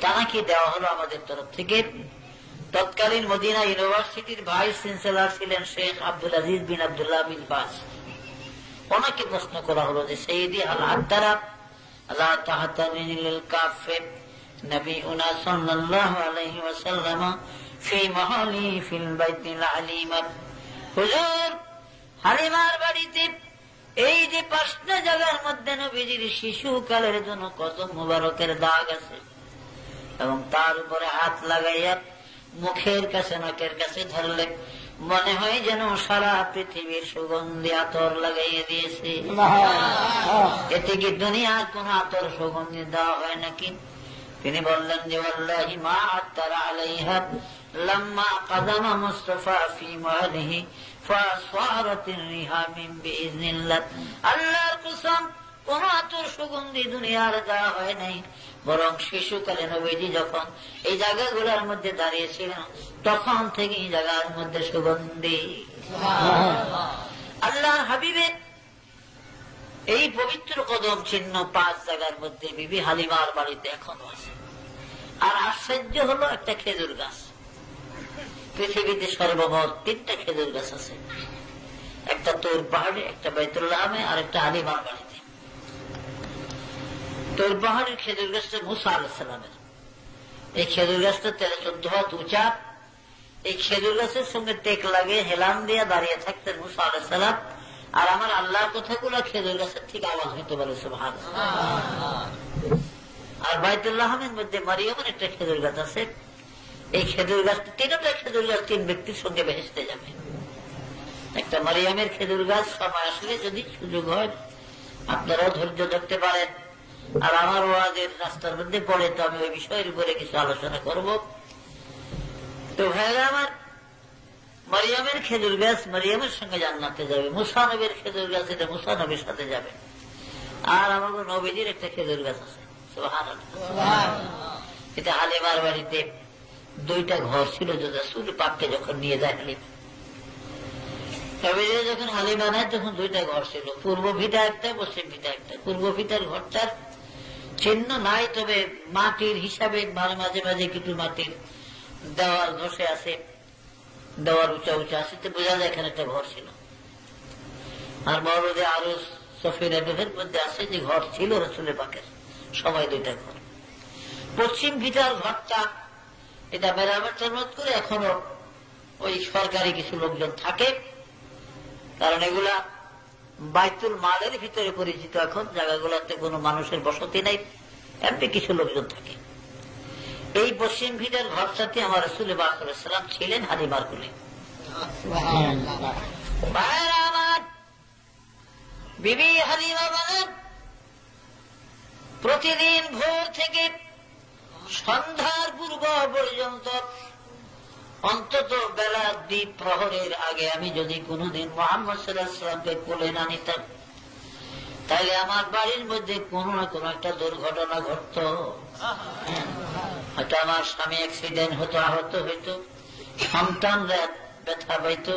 তাকে দেওয়া হলো আমাদের তরফ থেকে। তৎকালীন মদিনা ইউনিভার্সিটির ভাইস চ্যান্সেলর ছিলেন শেখ আব্দুল আজিজ বিন আব্দুল্লাহ বিন বাজ। ওনাকে প্রশ্ন করা হলো যে সৈয়দি আল আত্তারা লা তাহতামিনিল কাফে নবিউনা সাল্লাল্লাহু আলাইহি ওয়াসাল্লাম ফি মাহালি ফিল বাইতিল আলিমা। হুজুর, হালিমার বাড়িতে এই যে 5টা জায়গার মধ্যে নবীজির শিশুকালের জন্য কদম মুবারকের দাগ আছে, এবং তার উপরে হাত লাগাইয়া মুখের কাছে নাকের কাছে ধরলে মনে হয় যেন সারা পৃথিবীর সুগন্ধি আতর লাগাইয়া দিয়েছে। এতে কি দুনিয়ার কোন আতর সুগন্ধি দেওয়া হয় নাকি? তিনি বললেন যে ওয়াল্লাহি মা আত্তারা আলাইহা লাম্মা কাদামা মুস্তাফা ফি মালিহি ফাসারাতির রিহা মিন বিইজনিল্লাহ। আল্লাহর কসম, কোন আতর সুগন্ধি দুনিয়ার দেওয়া হয় নাই, বরং শিশুকালে নবীজি যখন এই জায়গাগুলোর মধ্যে দাঁড়িয়েছিলেন তখন থেকে এই জায়গার মধ্যে সুগন্ধি। আল্লাহর হাবিবের এই পবিত্র কদম চিহ্ন 5 জায়গার মধ্যে বিবি হালিমার বাড়িতে এখনো আছে। আর আশ্চর্য হলো, একটা খেজুর গাছ, পৃথিবীতে সর্বমোট 3টা খেজুর গাছ আছে, একটা তোর পাহাড়ে, একটা বাইতুল্লাহমে, আর একটা হালিমার বাড়িতে। তোর পাহাড়ের খেজুর গাছটা মুসা আলাইহিস সালামের। এই খেজুর গাছটা 13-14 হাত উঁচা। এই খেজুর গাছের সঙ্গে টেক লাগে হেলান দিয়ে দাঁড়িয়ে থাকতেন মুসা আলাইহিস সালাম, আর আমার আল্লাহর কথাগুলো খেজুর গাছের ঠিক আওয়াজ হইতে পারে সুবহানাল্লাহ। আর বাইতুল্লাহমের মধ্যে মারিয়ামের একটা খেজুর গাছ আছে। এই খেজুর গাছটা 3টা খেজুর গাছ 3 ব্যক্তির সঙ্গে বেহেশতে যাবে। একটা মারিয়ামের খেজুর গাছ, সময় আসলে যদি সুযোগ হয় আপনারাও ধৈর্য ধরতে পারেন, আর আমার ওয়াজের রাস্তার মধ্যে পড়ে তো আমি ওই বিষয়ের উপরে কিছু আলোচনা করব। তো ভাইরা আমার, মারিয়ামের খেজুর গাছ মারিয়ামের সঙ্গে জান্নাতে যাবে, মুসা নবীর খেজুর গাছ এটা মুসা নবীর সাথে যাবে। আর আমাদের নবীজির একটা খেজুর গাছ আছে, সুবহানাল্লাহ। এটা হালিমার বাড়িতে 2টা ঘর ছিল। রাসূল পাককে যখন নিয়ে যায় হালিমা, নবীজি যখন হালিমা নেয় তখন 2টা ঘর ছিল, পূর্ব ভিটা একটা, পশ্চিম ভিটা একটা। পূর্ব ভিটার ঘরটার চিহ্ন নাই, তবে মাটির হিসাবে মাঝে মাঝে কিছু মাটির দেওয়াল ঘষে আছে, দেওয়াল উঁচা উঁচা আছে, তো বোঝা যায় এখানে একটা ঘর ছিল। আর মরদে আরো সফিরের মধ্যে আছে যে ঘর ছিল রাসূলের পাকের সময় 2টা ঘর। পশ্চিম ভিটার ঘরটা এটা মেরামত করে এখনো ওই সরকারি কিছু লোকজন থাকে, কারণ এগুলা বাইতুল মালের ভিতরে পরিচিত। এখন জায়গাগুলোতে কোনো মানুষের বসতি নাই, এমনি কিছু লোকজন থাকে। এই পশ্চিম ভিটার ঘরটাতে আমার রাসূল পাক সাল্লাল্লাহু আলাইহি ওয়াসাল্লাম ছিলেন হালিমার কোলে। বিবি হালিমা বলেন, প্রতিদিন ভোর থেকে সন্ধ্যার পূর্ব পর্যন্ত অন্তত বেলা 2 প্রহরের আগে আমি যদি কোনদিন মুহাম্মদ সাল্লাল্লাহু আলাইহি ওয়াসাল্লামকে কোলে না নিতাম, তাহলে আমার বাড়ির মধ্যে কোনো না কোনো একটা দুর্ঘটনা ঘটত। হয়তো আমার স্বামী অ্যাক্সিডেন্ট হতো, আহত হইতো, সন্তানরা ব্যথা পাইত,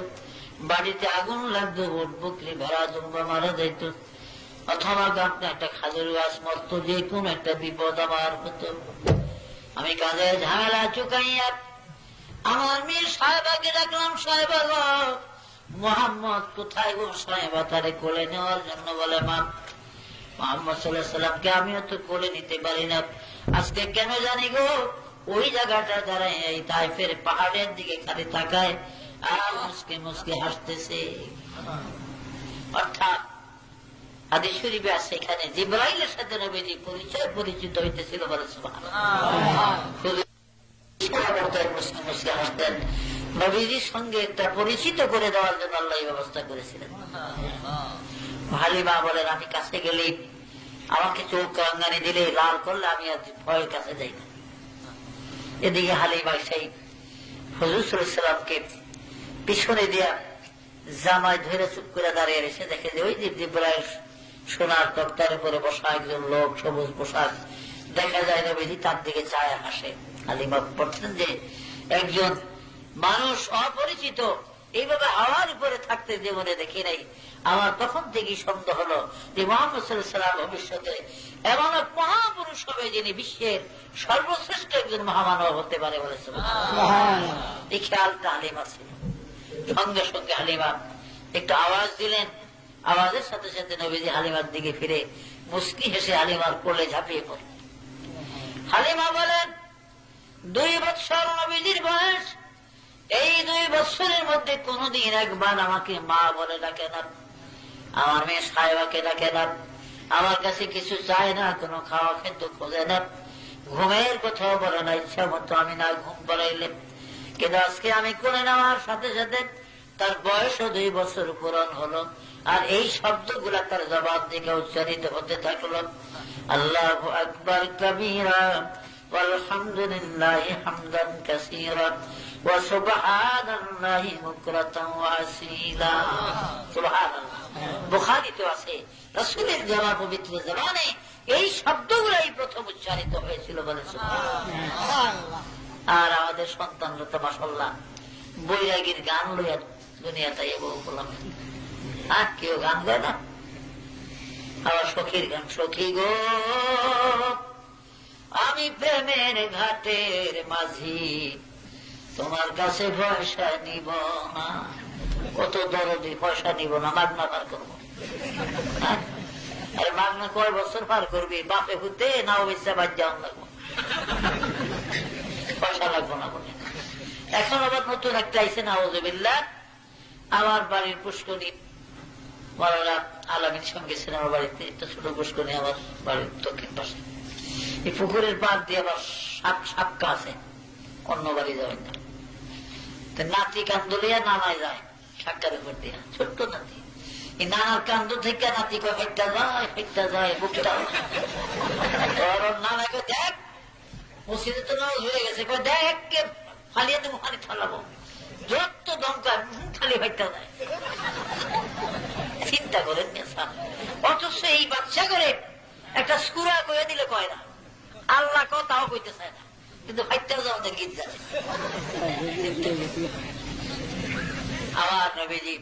বাড়িতে আগুন লাগতো, বকরি ভেড়া দুম্বা মারা যাইত, অথবা গাছটা একটা খাজুর গাছ মরত, যে কোন একটা বিপদ আমার হতো। আমি কাজে ঝামেলা চুকাইয়া আমার মেয়ে সাহেবাকে ডাকলাম, সাহেবা গো, মোহাম্মদ কোথায় গো? সাহেবা তারে কোলে নেওয়ার জন্য বলে, মা মুহাম্মদ সাল্লাল্লাহু আলাইহি ওয়াসাল্লামকে আমিও তো কোলে নিতে পারি না, আজকে কেন জানি গো ওই জায়গাটা দাঁড়ায় এই তাইফের পাহাড়ের দিকে খালি তাকায় আর মুসকে মুসকে হাসতেছে। অর্থাৎ হাদিস শরীফে আছে এখানে জিবরাইলের সাথে নবীজি পরিচিত হইতেছিল বলে সুবহানাল্লাহ। নবীজির সঙ্গে একটা পরিচিত করে দেওয়ার জন্য আল্লাহ ব্যবস্থা করেছিলেন। হালিমা বলেন আমি কাছে গেলে আমাকে চোখ রাঙ্গানি দিলে লাল করলে আমি আর ভয়ের কাছে যাই না। এদিকে হালিমা সেই হুজুর সাল্লাল্লাহু আলাইহি ওয়াসাল্লামকে পিছনে দিয়া জামায় ধরে চুপ করে দাঁড়িয়ে এসে দেখে যে ওই যে জিবরাইল সোনার তক্তার উপরে বসা একজন লোক, সবুজ পোশাক, দেখা যায় নবীজি তার দিকে চায় হাসে। হালিমা বলছেন যে একজন মানুষ অপরিচিত এইভাবে হাওয়ার উপরে থাকতে জীবনে দেখি নাই। আমার তখন থেকেই সন্দেহ হলো যে মুহাম্মদ সাল্লাল্লাহু আলাইহি ওয়াসাল্লাম ভবিষ্যতে এমন এক মহাপুরুষ হবে যিনি বিশ্বের সর্বশ্রেষ্ঠ একজন মহামানব হতে পারে বলে এই খেয়ালটা হালিমা ছিল। সঙ্গে সঙ্গে হালিমা একটু আওয়াজ দিলেন, আওয়াজের সাথে সাথে নবীজি হালিমার দিকে ফিরে মুস্কি হেসে হালিমার কোলে ঝাঁপিয়ে পড়ে। হালিমা বলেন 2 বছর নবীজির বয়স, এই 2 বছরের মধ্যে কোনদিন একবার আমাকে মা বলে ডাকে না, আমার মেয়ে সাহেবাকে ডাকে না, আমার কাছে কিছু চায় না, কোনো খাওয়া খেতে খোঁজে না, ঘুমের কোথাও বলে না, ইচ্ছা মতো আমি না ঘুম পড়াইলেন। কিন্তু আজকে আমি কোলে নেওয়ার সাথে সাথে তার বয়সও 2 বছর পূরণ হলো, আর এই শব্দগুলা তার জবান থেকে উচ্চারিত হতে থাকলো, আল্লাহু আকবার কাবীরা ওয়ালহামদুলিল্লাহি হামদান কাসীরা ওয়া সুবহানাল্লাহি বুকরাতান ওয়া আসীলা। সুবহানাল্লাহ। বুখারীতে আছে রাসূলের জবান পবিত্র জবানে এই শব্দগুলাই প্রথম উচ্চারিত হয়েছিল বলে সুবহানাল্লাহ। আর আমাদের সন্তানরা তো মাশাআল্লাহ বৈরাগীর গান লইয়া দুনিয়াতে বউ বললাম, আর কেউ গান গায় না, আবার সখীর গান, সখী গো আমি প্রেমের ঘাটের মাঝি, তোমার কাছে পয়সা নিব না। কত দরদি, পয়সা নিব না, মাগনা পার করবো। আরে মাগনা কয় বছর পার করবি, বাপে হুতে না অবশ্যই বাদ যাওয়া লাগবো, পয়সা লাগবো না বলে। এখন আবার নতুন একটা আইসে নাউযুবিল্লাহ, আমার বাড়ির পুষ্করী মাওলানা আলামিন সঙ্গে ছিলেন আমার বাড়িতে, একটা ছোট পুষ্করী আমার বাড়ির দক্ষিণ পাশে। এই পুকুরের পাড় দিয়ে আবার সাপকা আছে, অন্য বাড়ি যাবেন না। নাতি কান্দুলিয়া নামায় যায় সাক্কার উপর দিয়া, ছোট্ট নাতি। এই নানার কান্দু থেকে নাতি ফেটটা যায় বুকটা। নানাকে দেখ মসজিদে তো নামাজ হয়ে গেছে, দেখ কে ফালিয়ে দেবো, পানি ফালাবো, যত দমকা খালি ফেটটা যায়। চিন্তা করেন অথচ এই বাচ্চা করে একটা স্কুরা করে দিলে কয় না, আল্লাহ তাও কইতে চায় না, কিন্তু ফাইটটাও যাওয়া গীত যাবে। আমার নবীজি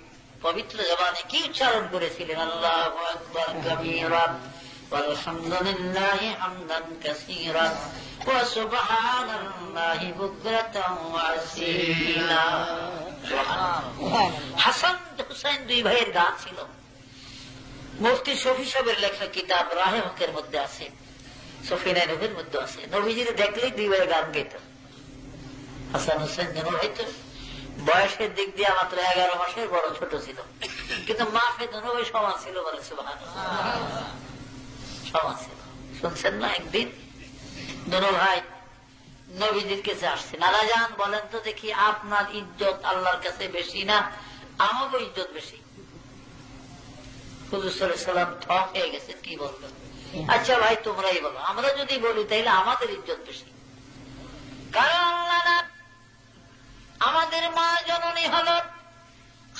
পবিত্র জবানে কি উচ্চারণ করেছিলেন, আল্লাহু আকবার কাবীরা ওয়ালহামদুলিল্লাহি হামদান কাসীরা ওয়া সুবহানাল্লাহি বুকরাতান ওয়া আসীলা। হাসান হুসাইন 2 ভাইয়ের গান ছিল, মুফতি শফি সাহেবের লেখা কিতাব রাহে হকের মধ্যে আছে, সফিনা নবীর মধ্যে আছে। নবীজির দেখলেই 2 ভাই গান গাইত। হাসান হুসাইন যেন হয়তো বয়সের দিক দিয়ে মাত্র 11 মাসের বড় ছোট ছিল, কিন্তু মাফে দুই সমান ছিল বলে সুবহানাল্লাহ, সমান ছিল। শুনছেন না, একদিন দুনো ভাই নবীজির কাছে আসছে, নানা যান বলেন তো দেখি আপনার ইজ্জত আল্লাহর কাছে বেশি না আমাকে ইজ্জত বেশি? হুজুর সাল্লাল্লাহু আলাইহি ওয়াসাল্লাম থক হয়ে গেছে, কি বলবেন? আচ্ছা ভাই তোমরাই বলো, আমরা যদি বলি তাইলে আমাদের ইজ্জত বেশি, কারণ আমাদের মা জননী হল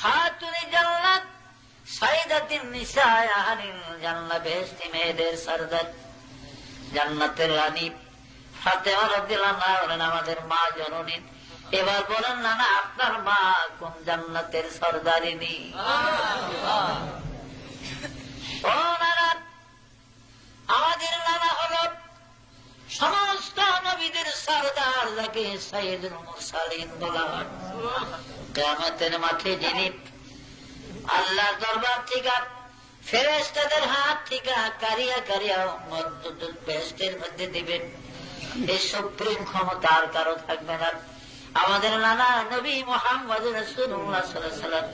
খাতুনে জান্নাত সাইয়্যিদাতুন নিসা আহলিল জান্নাহ, বেহেশতি মেয়েদের সরদার, জান্নাতের রানী ফাতেমা রাদিয়াল্লাহু আনহা আমাদের মা জননী। এবার বলেন না আপনার মা কোন জান্নাতের সরদারিনী? আমাদের নানা হল সমস্ত নবীদের সরদার, যাকে সাইয়্যিদুল মুরসালিন বলা হয়। কিয়ামতের মাঠে যিনি আল্লাহর দরবার থেকে ফেরেশতাদের হাত থেকে কারিয়া কারিয়া বেহেশতের মধ্যে দিবেন, এই সুপ্রিম ক্ষমতার কারো থাকবে না। আমাদের নানা নবী মুহাম্মদ রাসূলুল্লাহ সাল্লাল্লাহু আলাইহি ওয়াসাল্লাম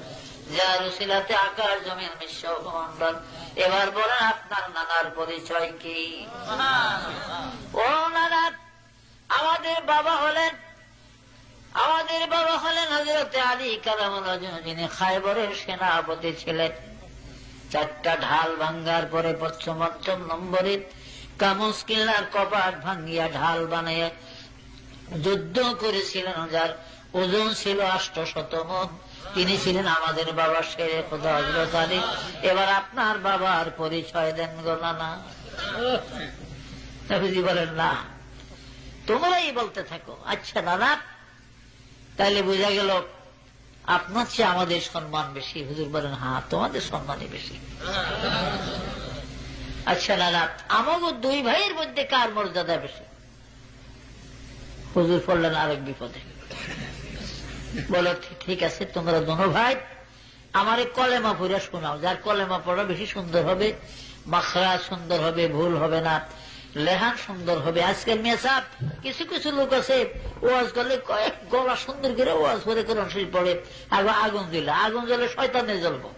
যার উসিলাতে আকাশ জমিন বিশ্ব ব্রহ্মাণ্ড এবার বলেন আপনার নানার পরিচয় কি? ও নানা, আমাদের বাবা হলেন হযরত আলী কারামাল্লাহু ওয়াজহু, যিনি খায়বরের সেনাপতি ছিলেন। 4টা ঢাল ভাঙ্গার পরে 55 নম্বরে কামুস কিল্লার কপাট ভাঙ্গিয়া ঢাল বানিয়ে যুদ্ধ করেছিলেন, যার ওজন ছিল 800 মণ। তিনি ছিলেন আমাদের বাবা শেরে খোদা হযরত আলী। এবার আপনার বাবার পরিচয় দেন গো নানা। নবীজি বলেন, না, তোমরাই বলতে থাকো। আচ্ছা নানা, তাইলে বোঝা গেল আপনার চেয়ে আমাদের সম্মান বেশি। হুজুর বলেন, হ্যাঁ, তোমাদের সম্মানই বেশি। আচ্ছা নানা, আমাকে 2 ভাইয়ের মধ্যে কার মর্যাদা বেশি? হুজুর পড়লেন আরেক বিপদে। বলো, ঠিক আছে, তোমরা দোনো ভাই আমারে কলেমা পড়ে শোনাও। যার কলেমা পড়া বেশি সুন্দর হবে, মাখরা সুন্দর হবে, ভুল হবে না, লেহান সুন্দর হবে। আজকাল মেয়ে সাহেব কিছু কিছু লোক আছে, ওয়াজ করলে গলা সুন্দর করে ওয়াজ করে কোরআন শরীফ পড়ে, আগুন দিলে আগুন জ্বলে শয়তানে জ্বলবো।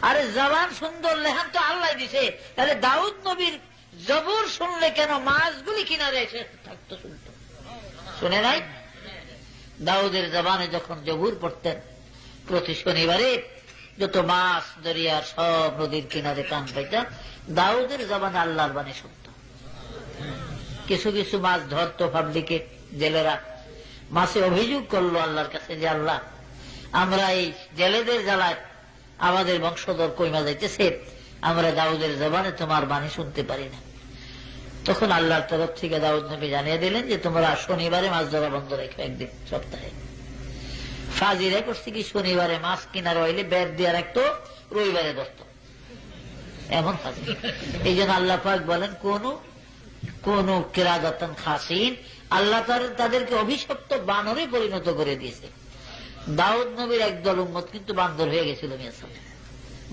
আরে জবান সুন্দর, লেহান তো আল্লাহ দিছে। তাহলে দাউদ নবীর জবর শুনলে কেন মাছগুলি কিনারে এসে থাকতো, শুনতো? শুনে নাই? দাউদের জবানে যখন জবুর পড়তেন, প্রতি শনিবারে যত মাছ দরিয়ার সব নদীর কিনারে কান পাইতেন, দাউদের জবানে আল্লাহর বাণী শুনত। কিছু কিছু মাছ ধরতো পাবলিকে, জেলেরা। মাছে অভিযোগ করলো আল্লাহর কাছে যে, আল্লাহ, আমরা এই জেলেদের জ্বালায় আমাদের বংশধর কইমা যাইতেছে, আমরা দাউদের জবানে তোমার বাণী শুনতে পারি না। তখন আল্লাহর তরফ থেকে দাউদ নবী জানিয়ে দিলেন যে, তোমরা শনিবারে মাছ ধরা বন্ধ রেখো, একদিন সপ্তাহে। ফাজিরা করছে কি, শনিবারে মাছ কিনার হইলে বের দিয়ে রাখতো, রবিবারে ধরত। এমন ফাজিল। এই জন্য আল্লাহ পাক বলেন, কোন কিরাদাতান খাসিন, আল্লাহ তাদেরকে অভিশপ্ত বানরে পরিণত করে দিয়েছে। দাউদ নবীর একদল উম্মত কিন্তু বান্দর হয়ে গেছিল।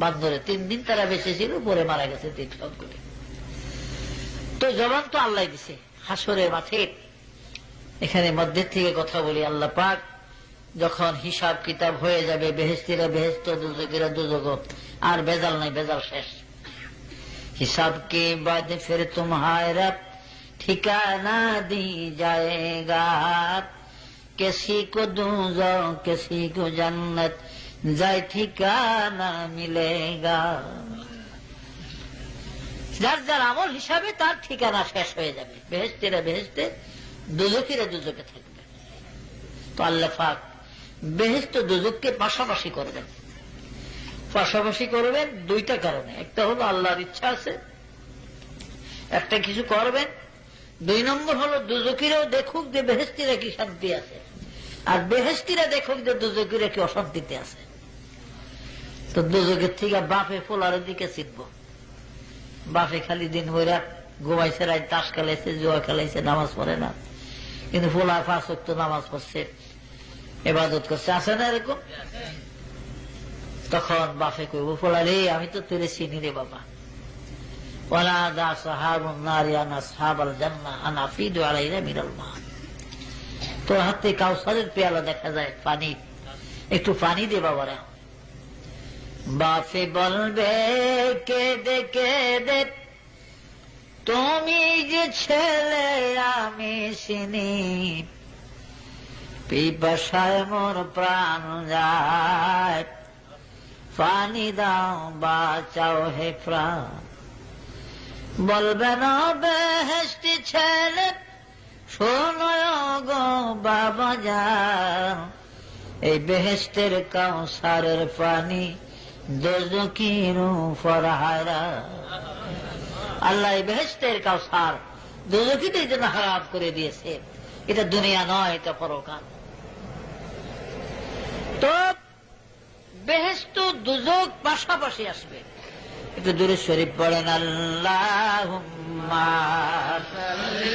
বান্দরে 3 দিন তারা বেঁচে ছিল, পরে মারা গেছে 3 করে। তো জবান তো আল্লাহ দিছে। হাসরের মাঠে এখানে মধ্যে থেকে কথা বলি, আল্লাহ পাক যখন হিসাব কিতাব হয়ে যাবে, বেহেশতিরা বেহেশত, দুজকেরা দুজক, আর বেজাল নাই, বেজাল শেষ। হিসাব কে বাদ ফির তুমহারা ঠিকানা দি যায়েগা, किसी को दूज़ो किसी को जन्नत जाए ठिकाना मिलेगा। যার যার আমল হিসাবে তার ঠিকানা শেষ হয়ে যাবে। বেহেশতেরা বেহেশতে, দুজকিরা দুজকে থাকবে। তো আল্লাহ পাক বেহেশত দুজককে পাশাপাশি করবেন। পাশাপাশি করবেন 2টা কারণে। একটা হলো আল্লাহর ইচ্ছা আছে, একটা কিছু করবেন। 2 নম্বর হলো দুজকিরাও দেখুক যে বেহেশতিরা কি শান্তি আছে, আর বেহেশতিরা দেখুক যে দুজকিরা কি অশান্তিতে আছে। তো দুজকের থেকে বাপে ফোলারের দিকে চিনব। বাপে খালি দিন বইরা ঘুমাইছে, রাত তাস খেলাইছে, জুয়া খেলাইছে, নামাজ পড়ে না, কিন্তু ফোলা 5 ওয়াক্ত নামাজ পড়ছে, ইবাদত করছে, আছে না এরকম? তখন বাপে কইব, ফোলা রে, আমি তো তোরে চিনি রে বাবা। ওয়ানাদা সাহাবুন নারি আন আসহাবাল জান্নাহ আন আফিদু আলাইনা মিনাল মা। তোর হাতে কাউসারের পেয়ালা দেখা যায়, পানি, একটু পানি দে বাবারা। বাপে বলবে, কেঁদে কেঁদে, তুমি যে ছেলে আমি চিনি, পিপাসায় মোর প্রাণ যায়, পানি দাও বাঁচাও হে প্রাণ। বলবে না বেহেশতি ছেলে, শোনো গো বাবা যান, এই বেহেশতের কাউসারের পানি দোজকির ফরহারা। আল্লাহ এই বেহেশতের কাউসার দোজকিদের জন্য হারাম করে দিয়েছে। এটা দুনিয়া নয়, এটা পরকাল। তো বেহেশত দুজক পাশাপাশি আসবে। একটু দূরে শরীফ পড়েন, আল্লাহুম্মা সাল্লি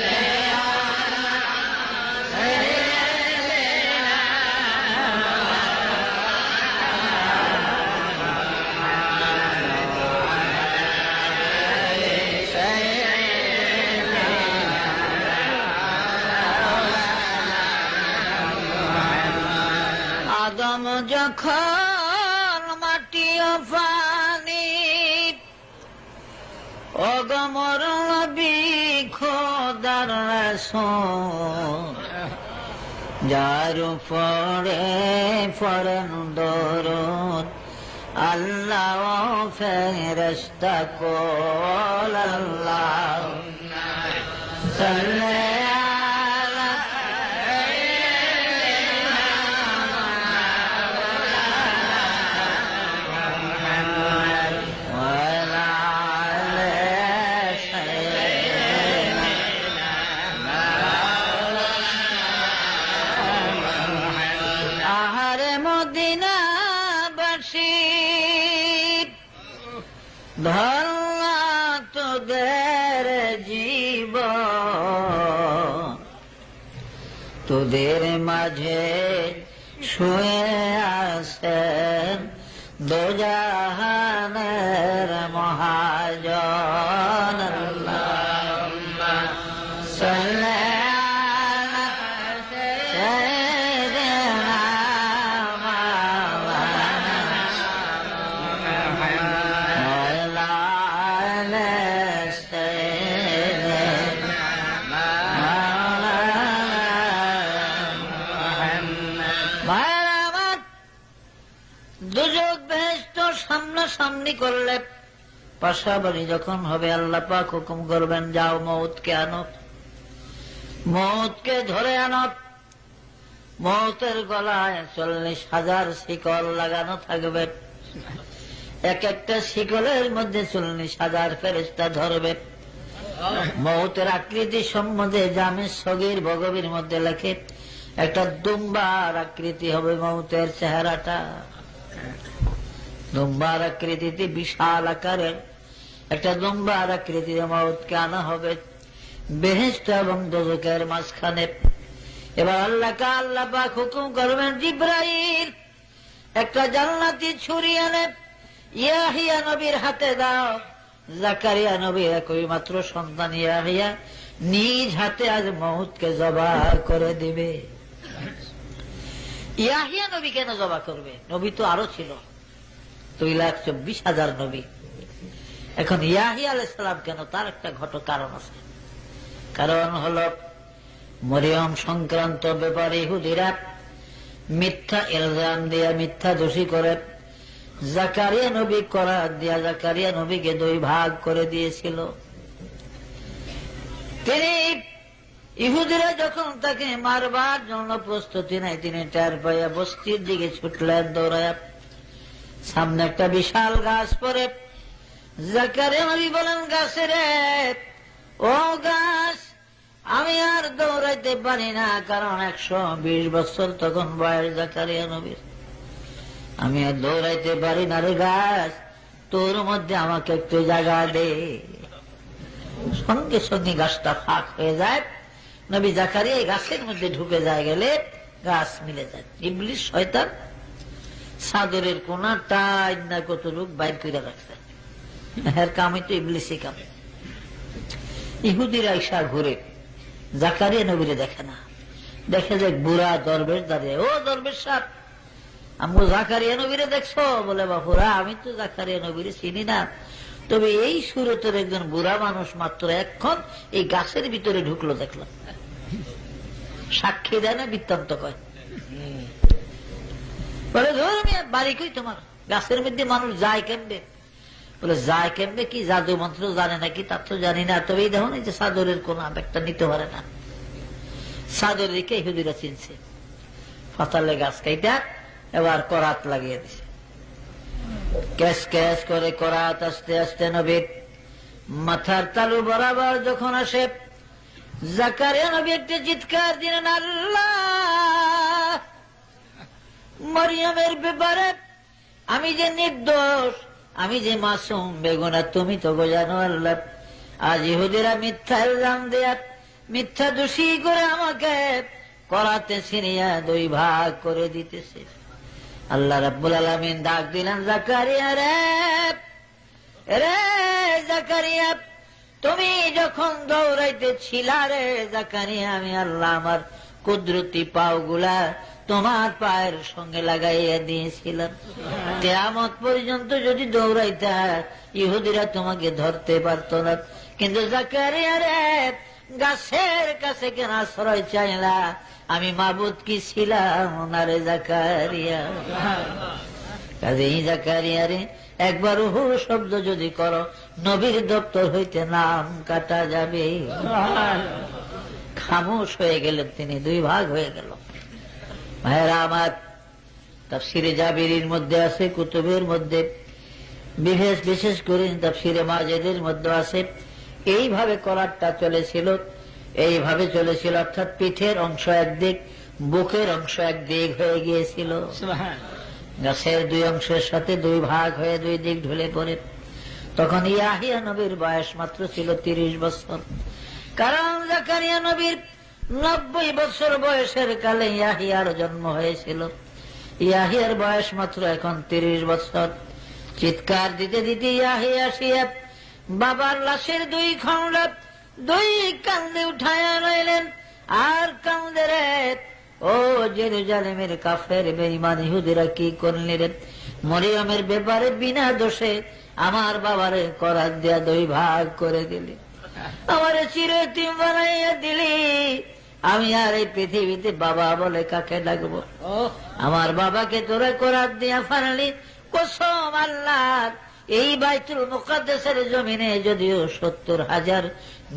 আদম যখন মাটি পানি ও গমর নবী খোদার রাসূল যার উপরে পড়েন দরুদ আল্লাহ ও ফেরেশতা কোল আল্লাহুম্মা সাল্লি আলা মুহাম্মাদ ওয়া আলা আলি সাইয়্যিদিনা আহারে মদিনাবাসী ধন্যা তোদের জীবন তোদের মাঝে শুয়ে আছেন দোজাহানের মহাজন আল্লাহুম্মা সাল্লি আলা সাইয়্যিদিনা দুজক বেহেশত সামনাসামনি করলে পাশাপাশি যখন হবে আল্লাহ পাক হুকুম করবেন যাও মউতকে আনো, মউতকে ধরে আনো। মউতের গলায় 40,000 শিকল লাগানো থাকবে, এক একটা শিকলের মধ্যে 40,000 ফেরেশতা ধরবে। মউতের আকৃতি সম্বন্ধে জামে সগীর ভগবীর মধ্যে লেখে একটা দুম্বার আকৃতি হবে মউতের চেহারাটা, দুম্বার আকৃতিতে বিশাল আকারের একটা দুম্বার আকৃতিতে মউতকে আনা হবে বেহেশত এবং দোজখের মাঝখানে। এবার আল্লাহ পাক হুকুম করবেন জিবরাইল একটা জান্নাতি ছুরি এনে ইয়াহিয়া নবীর হাতে দাও। জাকারিয়া নবীর একই মাত্র সন্তান ইয়াহিয়া নিজ হাতে আজ মউতকে জবাহ করে দিবে। ইয়াহিয়া নবী কেন জবাহ করবে? নবী তো আরো ছিল, 2,24,000 নবী। এখন ইয়াহিয়া আলাইহিস সালাম কেন? তার একটা কারণ আছে। কারণ হলো মরিয়ম সংক্রান্ত ব্যাপারে ইহুদিরা মিথ্যা ইলজাম দিয়া মিথ্যা দোষী করে জাকারিয়া নবী করার দিয়া জাকারিয়া নবীকে 2 ভাগ করে দিয়েছিল। তিনি ইহুদিরা যখন তাকে মারবার জন্য প্রস্তুতি নেয়, তিনি টের পাইয়া বস্তির দিকে ছুটলেন দৌড়ায়। সামনে একটা বিশাল গাছ পরে জাকারিয়া নবী বলেন, গাছের ও গাছ, আমি আর দৌড়াইতে পারি না, কারণ 120 বছর তখন বয়স জাকারিয়া নবীর। আমি আর দৌড়াইতে পারি না রে গাছ, তোর মধ্যে আমাকে একটু জায়গা দে। সঙ্গে সঙ্গে গাছটা ফাঁক হয়ে যায়, নবী জাকারিয়া এই গাছের মধ্যে ঢুকে যায়, গেলে গাছ মিলে যায়। ইবলিস শয়তান চাদরের কোনা টাইট না কত লোক বাইর করে রাখছে, এর কামই তো ইবলিসই কাম। ইহুদিরা ঈশা ঘুরে জাকারিয়া নবীরে দেখে না, দেখে যে বুড়া দরবেশ দাঁড়িয়ে। ও দরবেশ সাহেব, আমগো জাকারিয়া নবীরে দেখছো? বলে, বাপুরা আমি তো জাকারিয়া নবীরে চিনি না, তবে এই সুরতের একজন বুড়া মানুষ মাত্র এখন এই গাছের ভিতরে ঢুকলো দেখলাম। সাক্ষী দেয় না, বৃত্তান্ত কয়। বলে, ধর্মিয়া বাড়ি কই তোমার? গাছের মধ্যে মানুষ যায় কেমবে? বলে, যায় কেমবে কি? জাদু মন্ত্র জানে নাকি? তা তো জানি না, তবে এই দেখুন এই যে চাদরের কোন একটা নিতে পারে না, চাদর রেখে ইহুদিরা চিনছে। ফাতালে গাছ কাইটা এবার করাত লাগিয়ে দিছে, ক্যাশ ক্যাশ করে করাত আস্তে আস্তে নবীর মাথার তালু বরাবর যখন আসে, জাকারিয়া নবী একটা চিৎকার দিলেন, আল্লাহ, মরিয়মের ব্যাপারে আমি যে নির্দোষ, আমি যে মাসুম বেগুনা, তুমি তো জানো আল্লাহ। আজ ইহুদিরা মিথ্যা ইলজাম দেয়া মিথ্যা দোষী করে আমাকে করাতে ছিনিয়া 2 ভাগ করে দিতেছে। আল্লাহ রাব্বুল আলামিন ডাক দিলেন, জাকারিয়া রে জাকারিয়া, তুমি যখন দৌড়াইতে ছিলা রে জাকারিয়া, আমি আল্লাহ আমার কুদরতি পাওগুলা তোমার পায়ের সঙ্গে লাগাইয়া দিয়েছিলাম। কিয়ামত পর্যন্ত যদি দৌড়াইতা ইহুদিরা তোমাকে ধরতে পারত না। কিন্তু জাকারিয়া রে, গাছের কাছে কেন আশ্রয় চাইলা? আমি মাবুদ কি ছিলাম না রে জাকারিয়া? কাজেই জাকারিয়া রে, একবার হু শব্দ যদি করো, নবীর দপ্তর হইতে নাম কাটা যাবে। খামোশ হয়ে গেলেন তিনি, দুই ভাগ হয়ে গেল। ভাইরা আমার, তাফসিরে জাবিরির মধ্যে আছে, কুতুবের মধ্যে বিশেষ করে তাফসিরে মাজেদের মধ্যে আছে। এইভাবে করারটা চলেছিল, এইভাবে চলেছিল, অর্থাৎ পিঠের অংশ একদিক, বুকের অংশ একদিক হয়ে গিয়েছিল। গাছের দুই অংশের সাথে দুই ভাগ হয়ে দুই দিক ঢলে পড়ে। তখন ইয়াহিয়া নবীর বয়স মাত্র ছিল 30 বছর। কারণ জাকারিয়া নবীর 90 বছর বয়সের কালে ইয়াহিয়ার জন্ম হয়েছিল। ইয়াহিয়ার বয়স মাত্র এখন 30 বছর। চিৎকার দিতে দিতে ইয়াহিয়া আসিয়া বাবার লাশের দুই খণ্ড দুই কান্দে উঠায়া রইলেন। আর কান্দে রে, ও জেরুজালেমের কাফের বেঈমান ইহুদিরা কি করলি রে? মরিয়মের ব্যাপারে বিনা দোষে আমার বাবারে করাত দিয়া দুই ভাগ করে দিলি, আমারে চিরয়তীম বানাইয়া দিলি। আমি আর এই পৃথিবীতে বাবা বলে কাকে ডাকবো? আমার বাবাকে তোরা করাত দিয়া ফারলি। কসম আল্লাহর, এই বাইতুল মুকাদ্দাসের জমিনে যদিও 70,000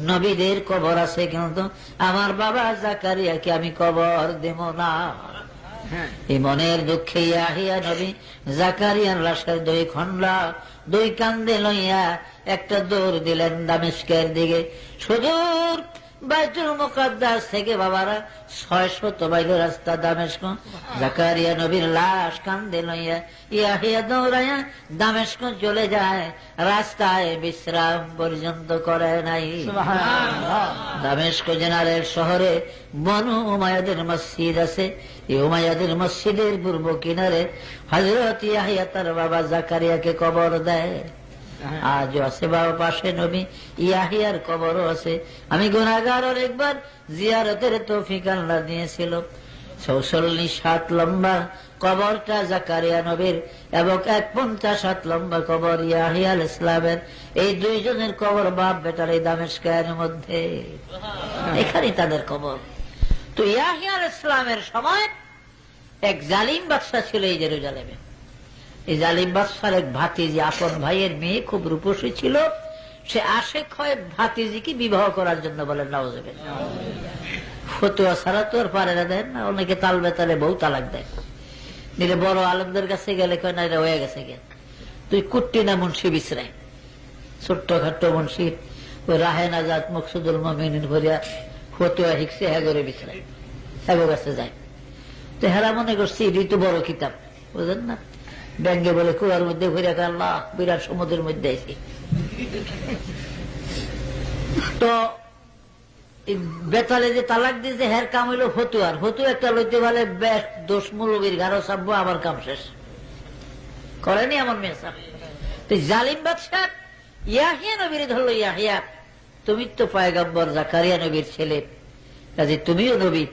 নবীদের কবর আছে, কিন্তু আমার বাবা জাকারিয়াকে আমি কবর দেব না। এই মনের দুঃখে ইয়াহিয়া নবী জাকারিয়ার লাশের দুই খণ্ডা দুই কান্দে লইয়া একটা দৌড় দিলেন দামেস্কের দিকে। সুদূর বাইতুল মুকাদ্দাস থেকে বাবারা 600 মাইল রাস্তা দামেস্ক। জাকারিয়া নবীর লাশ কান্দে লইয়া ইয়াহিয়া দৌড়াইয়া দামেস্ক চলে যায়। রাস্তায় বিশ্রাম পর্যন্ত করে নাই। দামেস্ক জেনারেল শহরে বনু উমাইয়াদের মসজিদ আছে। এই উমাইয়াদের মসজিদের পূর্ব কিনারে হযরত ইয়াহিয়া তার বাবা জাকারিয়াকে কবর দেয়। আজও আছে বাবা পাশে নবী ইয়াহিয়ার কবরও আছে। আমি গুনাহগার একবার জিয়ারতের তৌফিক আল্লাহ দিয়েছিল। 46 হাত লম্বা কবরটা জাকারিয়া নবীর এবং 51 হাত লম্বা কবর ইয়াহিয়া আলাইহিস সালামের। এই দুইজনের কবর বাপ বেটার এই দামেস্কের মধ্যে, এখানেই তাদের কবর। তো ইয়াহিয়া আলাইহিস সালামের সময় এক জালিম বাদশা ছিল এই জেরুজালেমে। এই জালিম বাদশার এক ভাতিজি, আপন ভাইয়ের মেয়ে, খুব রূপসী ছিল। সে আশেক হয় ভাতিজিকে বিবাহ করার জন্য। বলেন নাউজুবিল্লাহ। ফতুয়া ছাড়া তো আর পারে না, দেন না। অনেকে তাল বেতালে বউ তালাক দেয়। নিলে বড় আলেমদের কাছে গেলে কয় না, এটা হয়ে গেছে গে, তুই কুট্টি না মুন্সি বিছরাই। ছোট্ট খাট্ট মুন্সি ওই রাহে নাজাত মকসুদুল মুমিনিন ভরিয়া ফতুয়া হিকছে হ্যাগরে বিছরাই, হ্যাগো কাছে যায়। তো হেরা মনে করছি এটি তো বড় কিতাব, বুঝলেন না। ব্যাঙ্গে বলে কুয়ার মধ্যে ঘুরে আল্লাহ বিরাট সমুদ্রের মধ্যে আছি। তো বেতালে যে তালাক দিয়েছে হের কাম হইল ফতুয়ার। ফতুয়া একটা লইতে বলে বেশ দোষ মুলবির ঘাড়ো চাপবো, আবার কাম শেষ করেনি আমার মেয়ে সাহেব। তো জালিম বাদশা ইয়াহিয়া নবীর ধরলো, ইয়াহিয়া তুমি তো পয়গম্বর জাকারিয়া নবীর ছেলে, কাজে তুমিও নবী,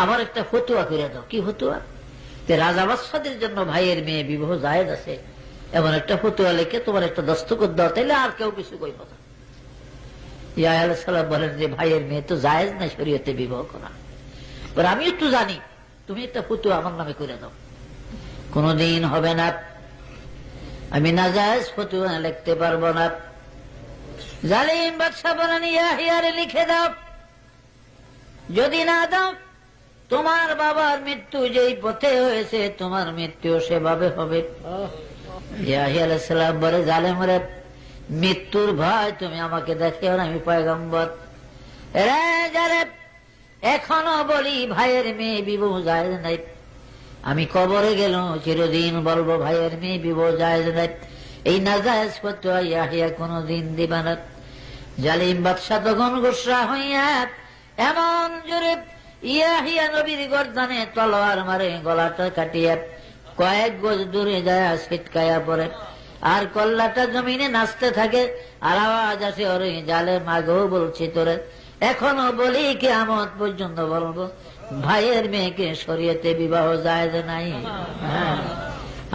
আমার একটা ফতুয়া করে দাও। কি ফতুয়া? রাজা বাদশাদের জন্য ভাইয়ের মেয়ে বিবাহ জায়েজ আছে, এমন একটা ফতুয়া লিখে তোমার একটা দস্তখত দাও, তাইলে আর কেউ কিছু কইব না। ইয়াহিয়া আলাইহিস সালাম বলেন যে ভাইয়ের মেয়ে তো জায়েজ না শরীয়তে বিবাহ করা, আমি একটু জানি, তুমি একটা ফতুয়া আমার নামে করে দাও। কোনদিন হবে না, আমি নাজায়েজ ফতুয়া লিখতে পারবো না। জালিম বাদশা বলেন ইয়াহিয়ারে লিখে দাও, যদি না দাও তোমার বাবার মৃত্যু যেই পথে হয়েছে তোমার মৃত্যু সেভাবে হবে। ইয়াহিয়া আলাইহিস সালাম বলে, জালেম রে, মৃত্যুর ভয় তুমি আমাকে দেখিও না, আমি পয়গম্বর। রে জালেম, এখনো বলি ভাইয়ের মেয়ে বিবাহ জায়েজ নাই। আমি কবরে গেল চিরদিন বলবো ভাইয়ের মেয়ে বিবাহ জায়েজ নাই। এই নাজায়েজ ফতোয়া ইয়াহিয়া কোনদিন দিবা না। জালিম বাদশা তখন গুসরা হইয়া এমন জোরে ইয়াহিয়া নবীর গর্দানে তলোয়ার মারে, গলাটা কাটিয়া কয়েক গজ দূরে যায় ছিটকায়া পড়ে, আর কল্লাটা জমিনে নাচতে থাকে। আর আওয়াজ আসে, ওরে জালেম, আগেও বলছি তোরে, এখনো বলি কিয়ামত পর্যন্ত বলবো ভাইয়ের মেয়েকে শরীয়তে বিবাহ জায়েজ নাই।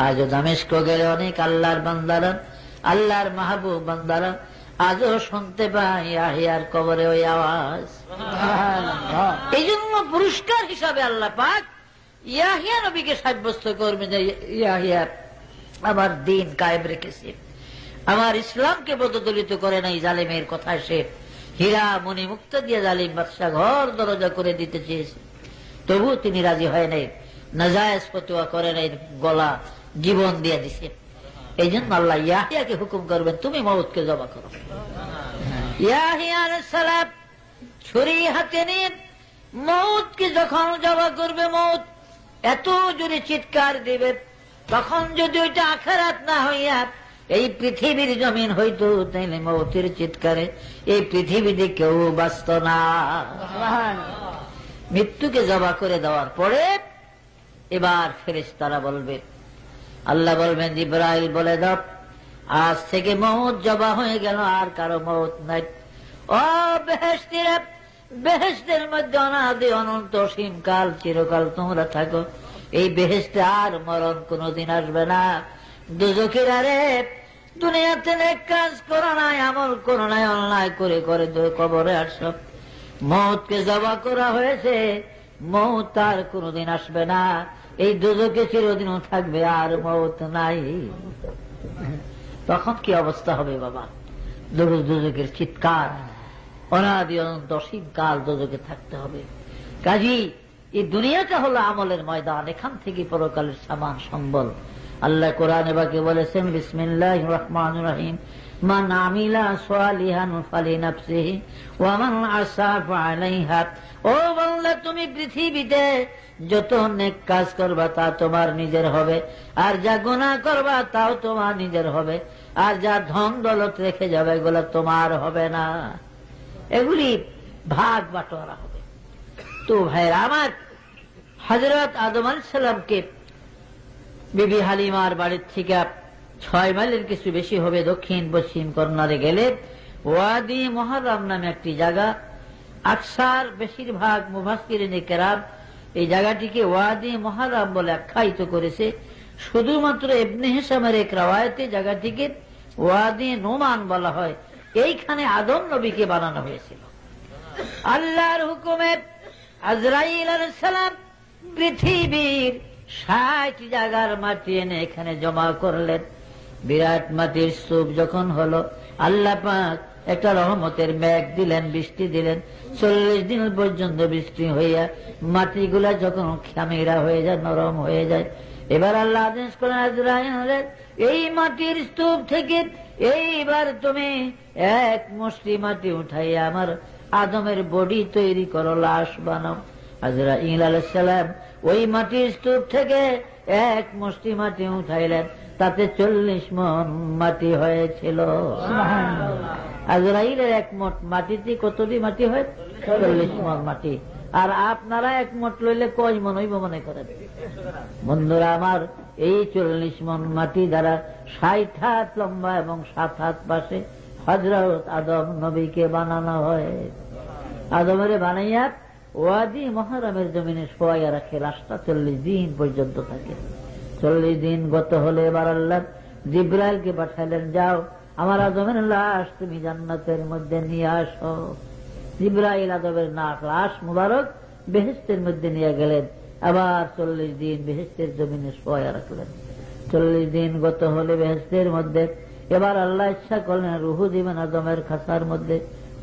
আজও দামেস্ক গেলে অনেক আল্লাহর বান্দারা, আল্লাহর মাহবুব বান্দারা আজও শুনতে পাই ইয়াহিয়ার কবরে ওই আওয়াজ। এই জন্য পুরস্কার হিসাবে আল্লাহ পাক ইয়াহিয়া নবীকে সাব্যস্ত করবে যে ইয়াহিয়া আমার দিন কায়েম রেখেছে, আমার ইসলামকে পদদলিত করে নাই। জালিমের কথায় সে হীরা মণি মুক্তা দিয়ে জালিম বাদশা ঘর দরজা করে দিতে চেয়েছে, তবু তিনি রাজি হয় নাই, নাজায়েজ ফতোয়া করে নাই, গলা জীবন দিয়ে দিছে। এই জন্য আল্লাহ ইয়াহিয়াকে হুকুম করবেন তুমি মউতকে জবা করো। ইয়াহিয়া আলাইহিস সালাম ছুরি হাতে নিয়ে মউতকে যখন জবা করবে, মউত এত জোরে চিৎকার দিবে, তখন যদি ওইটা আখিরাত না হইয়া এই পৃথিবীর জমিন হইতো, তাইলে মউতের চিৎকারে এই পৃথিবীতে কেউ বাঁচত না। মৃত্যুকে জবা করে দেওয়ার পরে এবার ফেরেশতারা বলবে, আল্লাহ বলবেন জিবরাইল বলে দাও আজ থেকে মউত জবা হয়ে গেল, আর কারো মউত নাই। ও বেহেশতীরা, বেহেশতের মধ্যে অনাদি অনন্ত অসীমকাল চিরকাল তোমরা থাকো, এই বেহেশতে আর মরণ কোনদিন আসবে না। দুজখীরা রে, দুনিয়াতে নেক কাজ করো নাই, আমল করো নাই, অন্যায় করে করে কবরে আসো, মউতকে জবা করা হয়েছে, মউত আর কোনদিন আসবে না, এই দুজকে চিরদিনও থাকবে, আর মউত নাই। তখন কি অবস্থা হবে বাবা? দুজকের চিৎকার, অনাদি অনন্ত অসীম কাল দুজকে থাকতে হবে। কাজী এই দুনিয়াটা হলো আমলের ময়দান, এখান থেকে পরকালের সামান সম্বল। আল্লাহ কোরআনে বাকে বলেছেন বিসমিল্লাহির রহমানির রহিম, মান আমিলা সালিহান ফালিনাফসিহি ওয়া মান আসা ফালাইহা। ও বান্দা, তুমি পৃথিবীতে যত নেক কাজ করবা তা তোমার নিজের হবে, আর যা গুনাহ করবা তাও তোমার নিজের হবে, আর যা ধন দৌলত রেখে যাবে এগুলো তোমার হবে না, এগুলি ভাগ বাটোয়ারা হবে। তো ভাইরা আমার, হযরত আদম আলাইহিস সালামকে বিবি হালিমার বাড়ির থেকে 6 মাইলের কিছু বেশি হবে দক্ষিণ পশ্চিম কর্নারে গেলে ওয়াদি মুহাররম নামে একটি জায়গা, আকসার বেশিরভাগ মুফাসসিরিনে কেরাম এই জায়গাটিকে ওয়াদি মুহাররম বলে আখ্যায়িত করেছে। শুধুমাত্র ইবনে হিশামের এক রাওয়ায়াতে জায়গাটিকে ওয়াদি নুমান বলা হয়। এইখানে আদম নবীকে বানানো হয়েছিল। আল্লাহর হুকুমে আজরাইল আলাইহিস সালাম পৃথিবীর 60 জায়গার মাটি এনে এখানে জমা করলেন। বিরাট মাটির স্তূপ যখন হলো, আল্লাহ পাক একটা রহমতের মেঘ দিলেন, বৃষ্টি দিলেন। 40 দিন পর্যন্ত বৃষ্টি হইয়া মাটিগুলা যখন খামিরা হয়ে যায়, নরম হয়ে যায়, এবার আল্লাহ আদেশ করেন আজরাইল, এই মাটির স্তূপ থেকে এইবার তুমি এক মুষ্টি মাটি উঠাইয়া আমার আদমের বডি তৈরি করো, লাশ বানাও। আজরাইল আলাইহিস সালাম ওই মাটির স্তূপ থেকে এক মুষ্টি মাটি উঠাইলেন, তাতে 40 মণ মাটি হয়েছিল। আজরাইলের এক মোট মাটিতে কতটি মাটি হয়? 40 মণ মাটি। আর আপনারা এক মোট লইলে কয় মণ হইব মনে করেন? বন্ধুরা আমার, এই 40 মণ মাটি দ্বারা 60 হাত লম্বা এবং 7 হাত পাশে হযরত আদম নবীকে বানানো হয়। আদমের বানাইয়া ওয়াদি মুহাররমের জমিনে শোয়াইয়া রাখে, লাশটা 40 দিন পর্যন্ত থাকে। 40 দিন গত হলে এবার আল্লাহ জিবরাইলকে পাঠাইলেন, যাও আমার আদমের লাশ তুমি জান্নাতের মধ্যে নিয়ে আসো। জিবরাইল আদমের লাশ মুবারক বেহেশতের মধ্যে নিয়ে গেলেন, আবার 40 দিন বেহেশতের জমিনে শোয়াইয়া রাখলেন। 40 দিন গত হলে বেহেশতের মধ্যে এবার আল্লাহ ইচ্ছা করলেন রুহু দিবেন আদমের খাসার মধ্যে।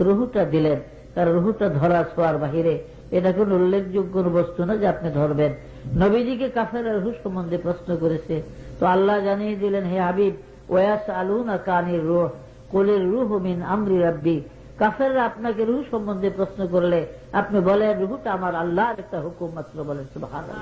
রুহুটা দিলেন, তার রুহুটা ধরা ছোঁয়ার বাহিরে, এটা কোন উল্লেখযোগ্য বস্তু না যে আপনি ধরবেন। নবীজিকে কাফেররা রূহ সম্বন্ধে প্রশ্ন করেছে, তো আল্লাহ জানিয়ে দিলেন, হে হাবিব, ওয়াসআলুনাকা আনির রূহ কুলির রূহু মিন আমরি রাব্বি। কাফেররা আপনাকে রূহ সম্বন্ধে প্রশ্ন করলে আপনি বলেন রূহটা আমার আল্লাহর একটা হুকুম মাত্র, বলেন সুবহানাল্লাহ।